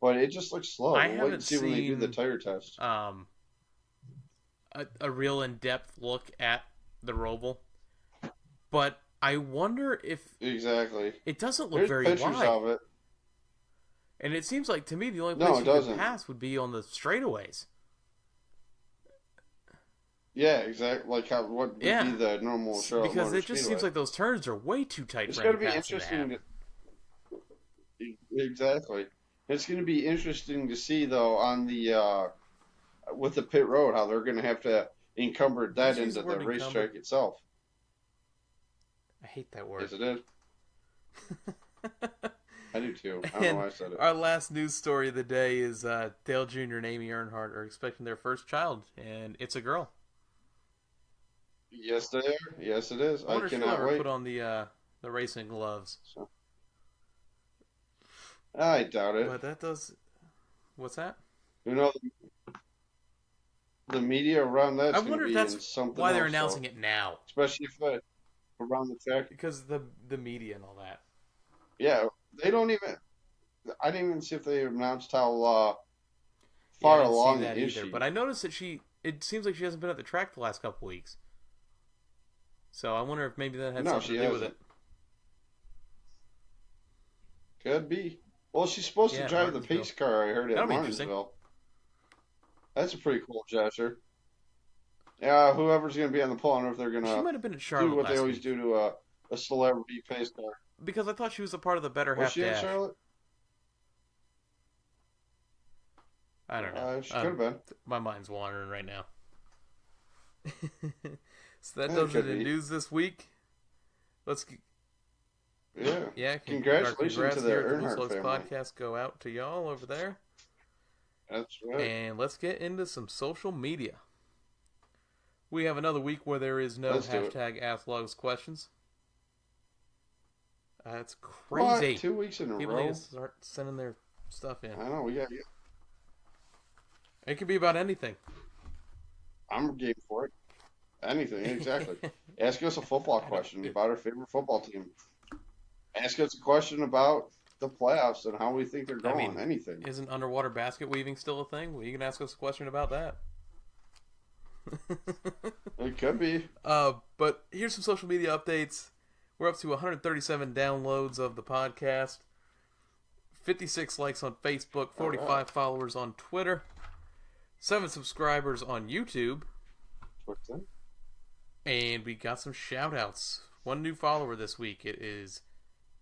But it just looks slow. I We'll wait haven't and see when they do the tire test. A real in-depth look at the Roval. But I wonder if... Exactly. It doesn't look There's very pictures wide. of it. And it seems like, to me, the only place you could pass would be on the straightaways. Yeah, exactly. Like what would be the normal Charlotte because Motor it just Speedway. Seems like those turns are way too tight it's for going any to be passer interesting. to have. Exactly. It's going to be interesting to see, though, on the with the pit road, how they're going to have to encumber that into the racetrack itself. I hate that word. Yes, it is. I do too. I don't know why I said it. Our last news story of the day is Dale Jr. and Amy Earnhardt are expecting their first child, and it's a girl. Yes, they are. Yes, it is. I wonder if she'll cannot ever wait. put on the racing gloves. So. I doubt it. But that does... What's that? You know, the media around that's I wonder if that's something why they're else, announcing it now. Especially if around the track. Because the media and all that. Yeah, they don't even... I didn't even see if they announced how far along that is either, she. But I noticed that it seems like she hasn't been at the track the last couple weeks. So I wonder if maybe that had something to do with it. Could be. Well, she's supposed to drive the pace car, I heard, at Martinsville. That's a pretty cool gesture. Yeah, whoever's going to be on the pole, I don't know if they're going to she might have been at Charlotte do what they always week. do to a celebrity pace car. Because I thought she was a part of the Better Was Half she Dash. in Charlotte? I don't know. She could have been. My mind's wandering right now. So that does it in news this week. Yeah. Congratulations to the Earnhardt family. Podcast go out to y'all over there. That's right. And let's get into some social media. We have another week where there is no hashtag Ask Lugs questions. That's crazy. What? 2 weeks in a People row? need to start sending their stuff in. I know. We got. It could be about anything. I'm game for it. Anything, exactly. Ask us a football question about our favorite football team. Ask us a question about the playoffs and how we think they're going. Anything. Isn't underwater basket weaving still a thing? Well, you can ask us a question about that. It could be. But here's some social media updates. We're up to 137 downloads of the podcast, 56 likes on Facebook, 45 followers on Twitter, 7 subscribers on YouTube. What's that? And we got some shout-outs. One new follower this week. It is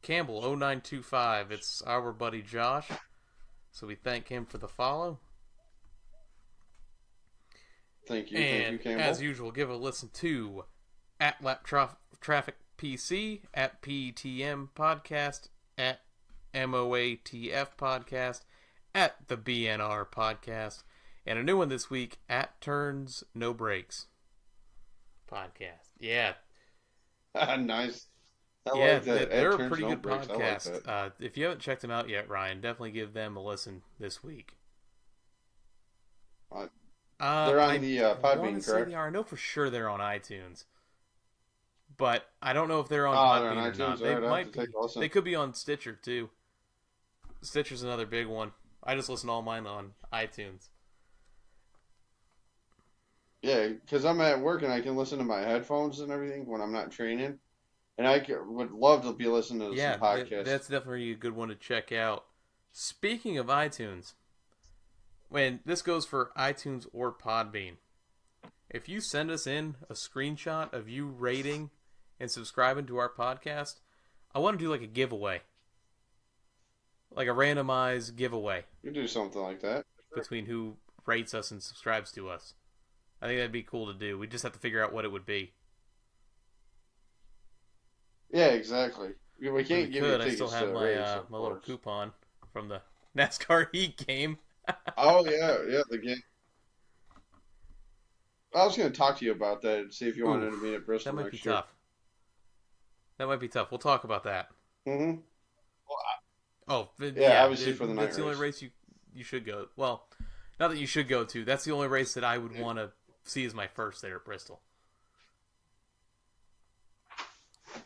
Campbell0925. It's our buddy Josh. So we thank him for the follow. Thank you, Campbell. As usual, give a listen to at Traffic PC, at PTM Podcast, at MOATF Podcast, at the BNR Podcast, and a new one this week, at Turns No Brakes Podcast. Yeah. Nice. I yeah, like that. They're a pretty good podcast. Like if you haven't checked them out yet, Ryan, definitely give them a listen this week. They're on the Podbean, correct? They are. I know for sure they're on iTunes. But I don't know if they're on Podbean or not. They might be. They could be on Stitcher, too. Stitcher's another big one. I just listen to all mine on iTunes. Yeah, because I'm at work and I can listen to my headphones and everything when I'm not training. And I would love to be listening to some podcasts. That's definitely a good one to check out. Speaking of iTunes, when this goes for iTunes or Podbean, if you send us in a screenshot of you rating and subscribing to our podcast, I want to do like a giveaway. like a randomized giveaway You do something like that. between who rates us and subscribes to us. I think that'd be cool to do. We just have to figure out what it would be. Yeah, exactly. We If can't we give you could. I tickets still to have the my race, of my little course. coupon from the NASCAR Heat game. Oh yeah, the game. I was going to talk to you about that and see if you wanted to meet at That Bristol might be next year. tough. That might be tough. We'll talk about that. Mm-hmm. Oh, Yeah, obviously for the night that's the only race you should go. Well, not that you should go to. That's the only race that I would want to see as my first there at Bristol.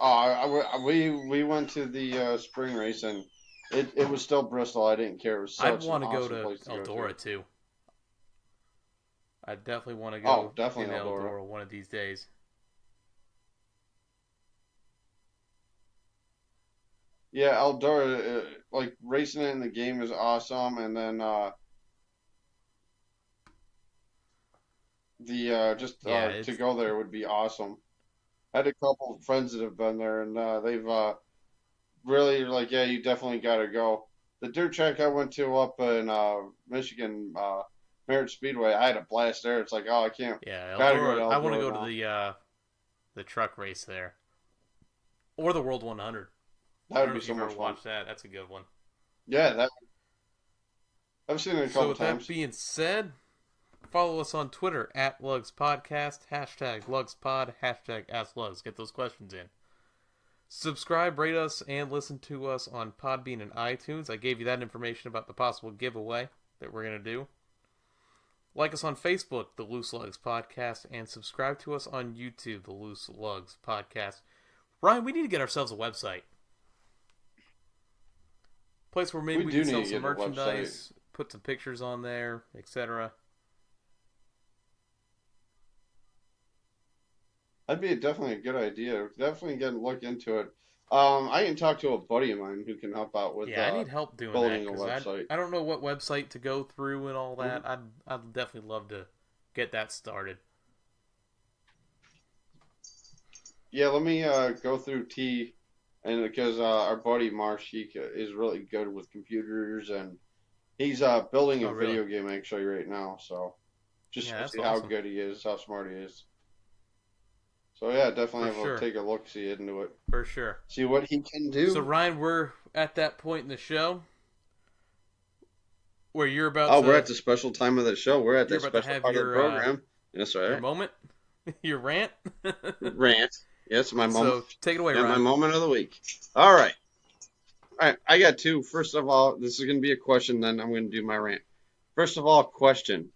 We went to the spring race and it was still Bristol. I didn't care. It was I'd such want an to go awesome to place to go Eldora to. too. I definitely want to go Oh, definitely in Eldora. Eldora one of these days. Yeah, Eldora, like racing it in the game is awesome, and then to go there would be awesome. I had a couple of friends that have been there, and they've really like, yeah, you definitely got to go. The dirt track I went to up in Michigan, Merritt Speedway, I had a blast there. It's like, oh, I can't, Yeah, gotta go to Eldora. I want to Eldora go now. to the truck race there, or the World 100. I That don't would know be if so you've much ever fun. watched that. That's a good one. Yeah, that I've seen it a So couple with times. that being said, follow us on Twitter at Lugs Podcast, #LugsPod, #AskLugs. Get those questions in. Subscribe, rate us, and listen to us on Podbean and iTunes. I gave you that information about the possible giveaway that we're going to do. Like us on Facebook, The Loose Lugs Podcast, and subscribe to us on YouTube, The Loose Lugs Podcast. Ryan, we need to get ourselves a website. Place where maybe We we do can sell need to some get a website. merchandise, put some pictures on there, etc. That'd be definitely a good idea. Definitely get a look into it. I can talk to a buddy of mine who can help out with Yeah, I need help doing that building a because website. I don't know what website to go through and all that. Mhm. I'd definitely love to get that started. Yeah, let me go through T, and because our buddy Marsh, he is really good with computers, and he's building a Oh, really? video game actually right now. So just Yeah, to that's see how awesome. good he is, how smart he is. So yeah, definitely For have sure. to take a look, see into it, For sure. see what he can do. So Ryan, we're at that point in the show where you're about Oh, to we're at the special time of the show. We're at you're that about to special have part of the your program. That's your right. moment, your rant. Rant. Yes, my moment. So take it away, Yeah, my Ryan. moment of the week. All right. All right. I got two. First of all, this is going to be a question, then I'm going to do my rant. First of all, question.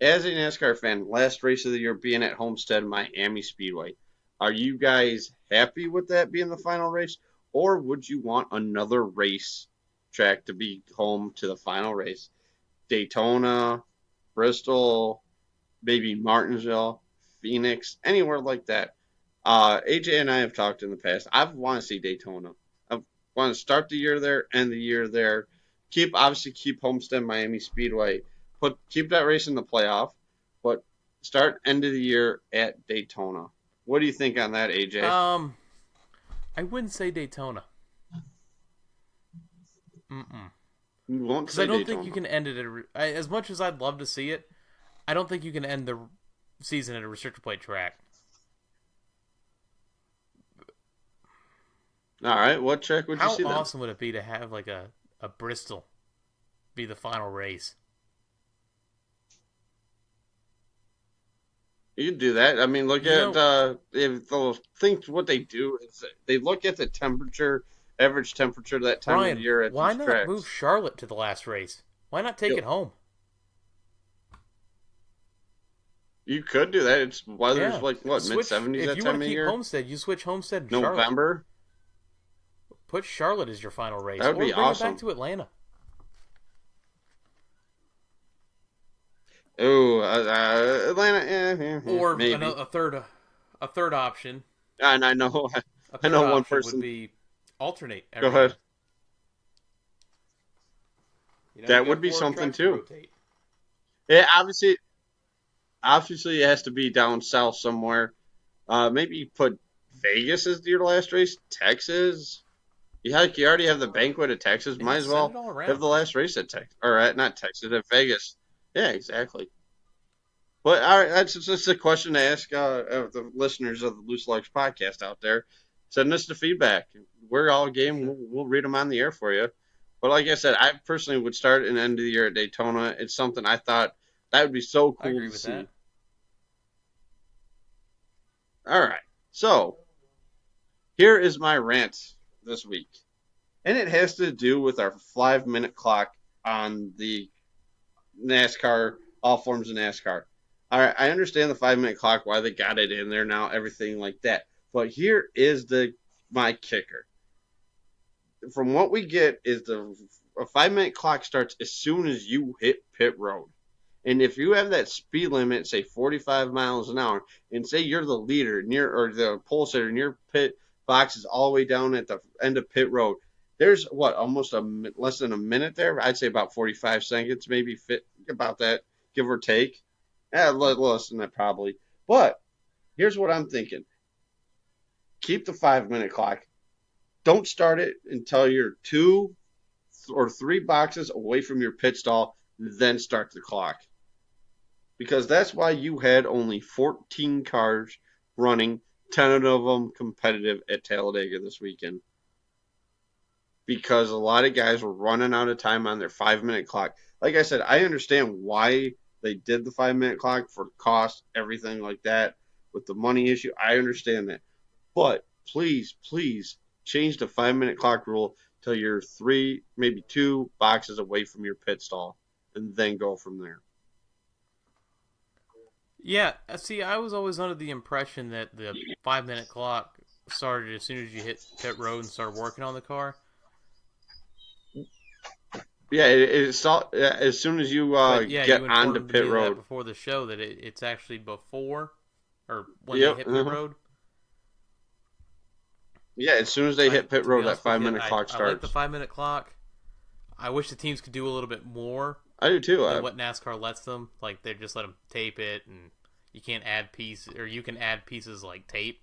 As a NASCAR fan, last race of the year being at Homestead Miami Speedway, are you guys happy with that being the final race? Or would you want another race track to be home to the final race? Daytona, Bristol, maybe Martinsville, Phoenix, anywhere like that. AJ and I have talked in the past. I want to see Daytona. I want to start the year there, end the year there. Keep Homestead Miami Speedway. Keep that race in the playoff, but start end of the year at Daytona. What do you think on that, AJ? I wouldn't say Daytona. You won't Because say I don't Daytona. think you can end it as much as I'd love to see it. I don't think you can end the season at a restrictor plate track. All right, what track would you How see then? awesome would it be to have like a Bristol be the final race? You can do that. I mean, look You at if they'll think what they do is they look at the temperature, average temperature that time of Ryan, year at why these not tracks. move Charlotte to the last race? Why not take Yep. it home? You could do that. It's weather's Yeah. like what, mid 70s If that you time want of to keep year. Homestead, you switch Homestead and Charlotte. November. Put Charlotte as your final race. That would or be bring awesome. it back to Atlanta. Oh, Atlanta. Or maybe. a third option. And I know, A I third know one option person. would be alternate. Go ahead. You know, That you got would be 4 something tracks to too. rotate. Yeah, obviously, it has to be down south somewhere. Maybe put Vegas as your last race. Texas. Yeah, like you already have the banquet at Texas. Might Yeah, as send it well all have around. the last race at Texas, or at not Texas, at Vegas. Yeah, exactly. But all right, that's just a question to ask of the listeners of the Loose Lugs podcast out there. Send us the feedback. We're all game. We'll read them on the air for you. But like I said, I personally would start an end of the year at Daytona. It's something I thought that would be so I cool agree to with that. see. All right, so here is my rant this week, and it has to do with our 5 minute clock on the NASCAR, all forms of NASCAR. All right, I understand the 5 minute clock, why they got it in there now, everything like that. But here is the my kicker. From what we get is the a 5 minute clock starts as soon as you hit pit road. And if you have that speed limit, say 45 miles an hour, and say you're the leader near or the pole sitter, and your pit box is all the way down at the end of pit road, there's what almost less than a minute there. I'd say about 45 seconds, maybe fit about that, give or take. Less than that probably. But here's what I'm thinking: keep the 5 minute clock. Don't start it until you're 2 or 3 boxes away from your pit stall. Then start the clock, because that's why you had only 14 cars running, 10 of them competitive at Talladega this weekend. Because a lot of guys were running out of time on their 5 minute clock. Like I said, I understand why they did the 5 minute clock for cost, everything like that, with the money issue. I understand that. But please, please change the 5 minute clock rule till you're 3, maybe 2 boxes away from your pit stall, and then go from there. Yeah, see, I was always under the impression that the 5 minute clock started as soon as you hit pit road and started working on the car. Yeah, as soon as you But yeah, get you onto informed pit me of that road. before the show that it's actually before or when they Yep. hit pit road. Yeah, as soon as they hit pit To be road, that honest with five you, minute clock I like the starts. 5 minute clock. I wish the teams could do a little bit more I do too. than what NASCAR lets them. Like they just let them tape it, and you can't add pieces, or you can add pieces like tape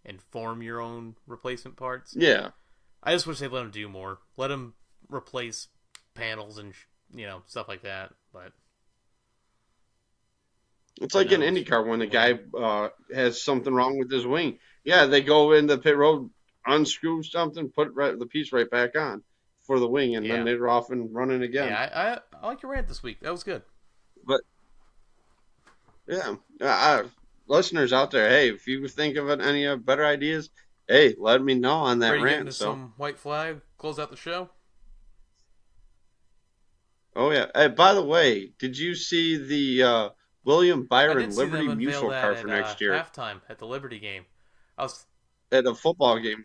and form your own replacement parts. Yeah, I just wish they let them do more. Let them replace panels and stuff like that. But it's who like an knows? IndyCar when the When guy has something wrong with his wing. Yeah, they go into pit road, unscrew something, put the piece right back on for the wing, and then yeah, they're off and running again. I like your rant this week. That was good. But yeah, listeners out there, hey, if you think of any better ideas, hey, let me know on that Ready to get into rant. So, some white flag? Close out the show. oh yeah. Hey, by the way, did you see the William I did Byron see them Liberty unveil Mutual that car for at next year halftime at the Liberty game. I was at a football game?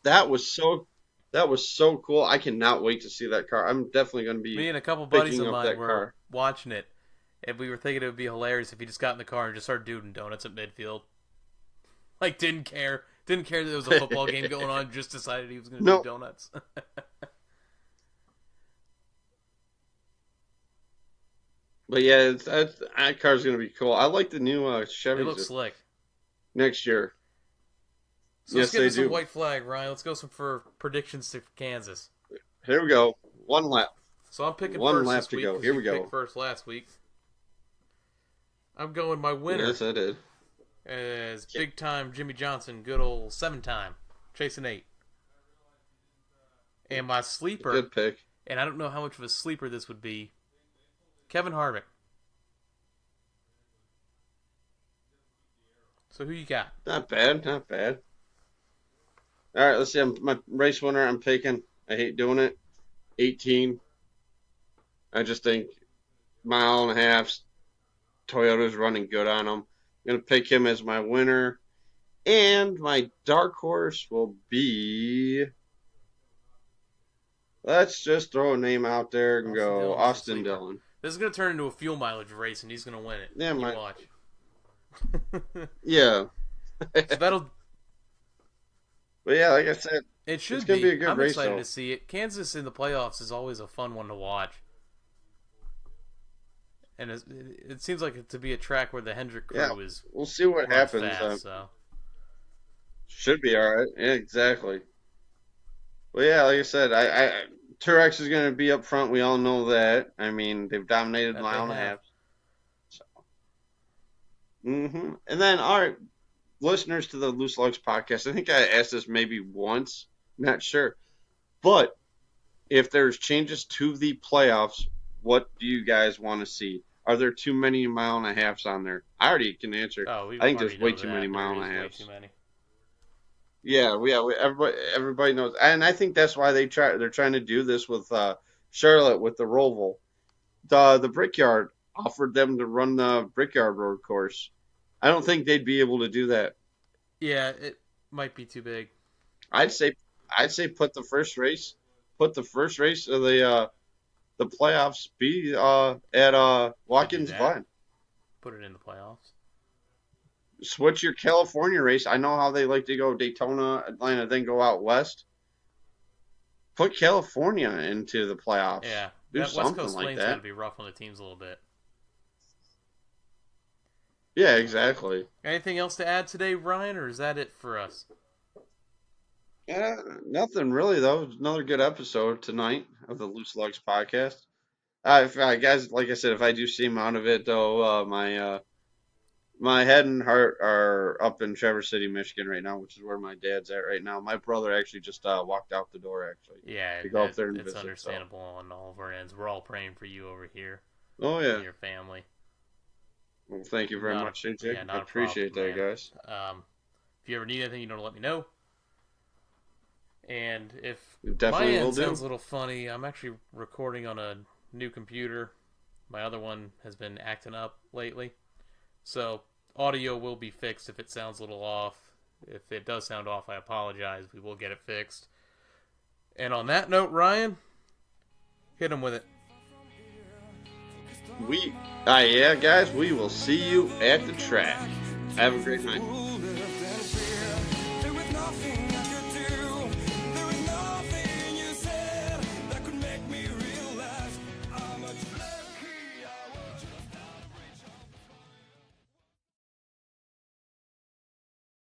That was so that was so cool. I cannot wait to see that car. I'm definitely going to Me be and a couple buddies picking of up mine that were car. watching it, and we were thinking it would be hilarious if he just got in the car and just started doing donuts at midfield. Like didn't care that there was a football game going on. Just decided he was going to do No, donuts. but yeah, that car's going to be cool. I like the new They Chevys look slick. next year. So let's Yes, get they into some do. white flag, Ryan. Let's go for predictions to Kansas. Here we go. One lap. So I'm picking One first lap this to week go. because Here you we picked go. first last week. I'm going my winner Yes, I did. as big time Jimmy Johnson, good old 7 time, chasing 8. And my sleeper, Good pick. and I don't know how much of a sleeper this would be, Kevin Harvick. So who you got? Not bad. Not bad. All right, let's see. My race winner, I'm picking. I hate doing it. 18. I just think mile and a half. Toyota's running good on him. I'm going to pick him as my winner. And my dark horse will be. Let's just throw a name out there and Austin go Dillon's your Austin sleeper. Dillon. This is going to turn into a fuel mileage race, and he's going to win it. Yeah, You watch. yeah. So that'll. But yeah, like I said, It it's should going to be be. a good I'm race, excited though. to see it. Kansas in the playoffs is always a fun one to watch. And it seems like it to be a track where the Hendrick crew Yeah, is we'll see what runs happens. fast. So Should be all right. Yeah, exactly. Well, yeah, like I said, Turex is going to be up front. We all know that. I mean, they've dominated That they mile and a have. half. So, And then, all right, listeners to the Loose Lugs podcast, I think I asked this maybe once, not sure. But if there's changes to the playoffs, what do you guys want to see? Are there too many mile and a halves on there? I already can answer. Oh, we I think already there's way know too many that. There mile and is a way too halves. many. Everybody knows, and I think that's why they're trying to do this with Charlotte with the Roval. The Brickyard offered them to run the Brickyard road course. I don't think they'd be able to do that. Yeah, it might be too big. I'd say I'd say put the first race of the playoffs be at You could do Watkins that. Glen. Put it in the playoffs. Switch your California race. I know how they like to go Daytona, Atlanta, then go out west. Put California into the playoffs. Yeah, Do that West something Coast like lane's got to that. be rough on the teams a little bit. Yeah, exactly. Anything else to add today, Ryan, or is that it for us? Yeah, nothing really though. It was another good episode tonight of the Loose Lugs podcast. If guys, like I said, if I do seem out of it though, my head and heart are up in Traverse City, Michigan right now, which is where my dad's at right now. My brother actually just walked out the door actually Yeah, to go up there and it's visit. So, understandable on all of our ends. We're all praying for you over here oh and yeah. your family. Well, thank you very Not much, a, AJ. yeah, I not a appreciate problem, that, man. guys. If you ever need anything, you know to let me know. And if It my definitely will end do. sounds a little funny, I'm actually recording on a new computer. My other one has been acting up lately. So audio will be fixed if it sounds a little off. If it does sound off, I apologize. We will get it fixed. And on that note, Ryan, hit him with it. Yeah, guys, we will see you at the track. Have a great night.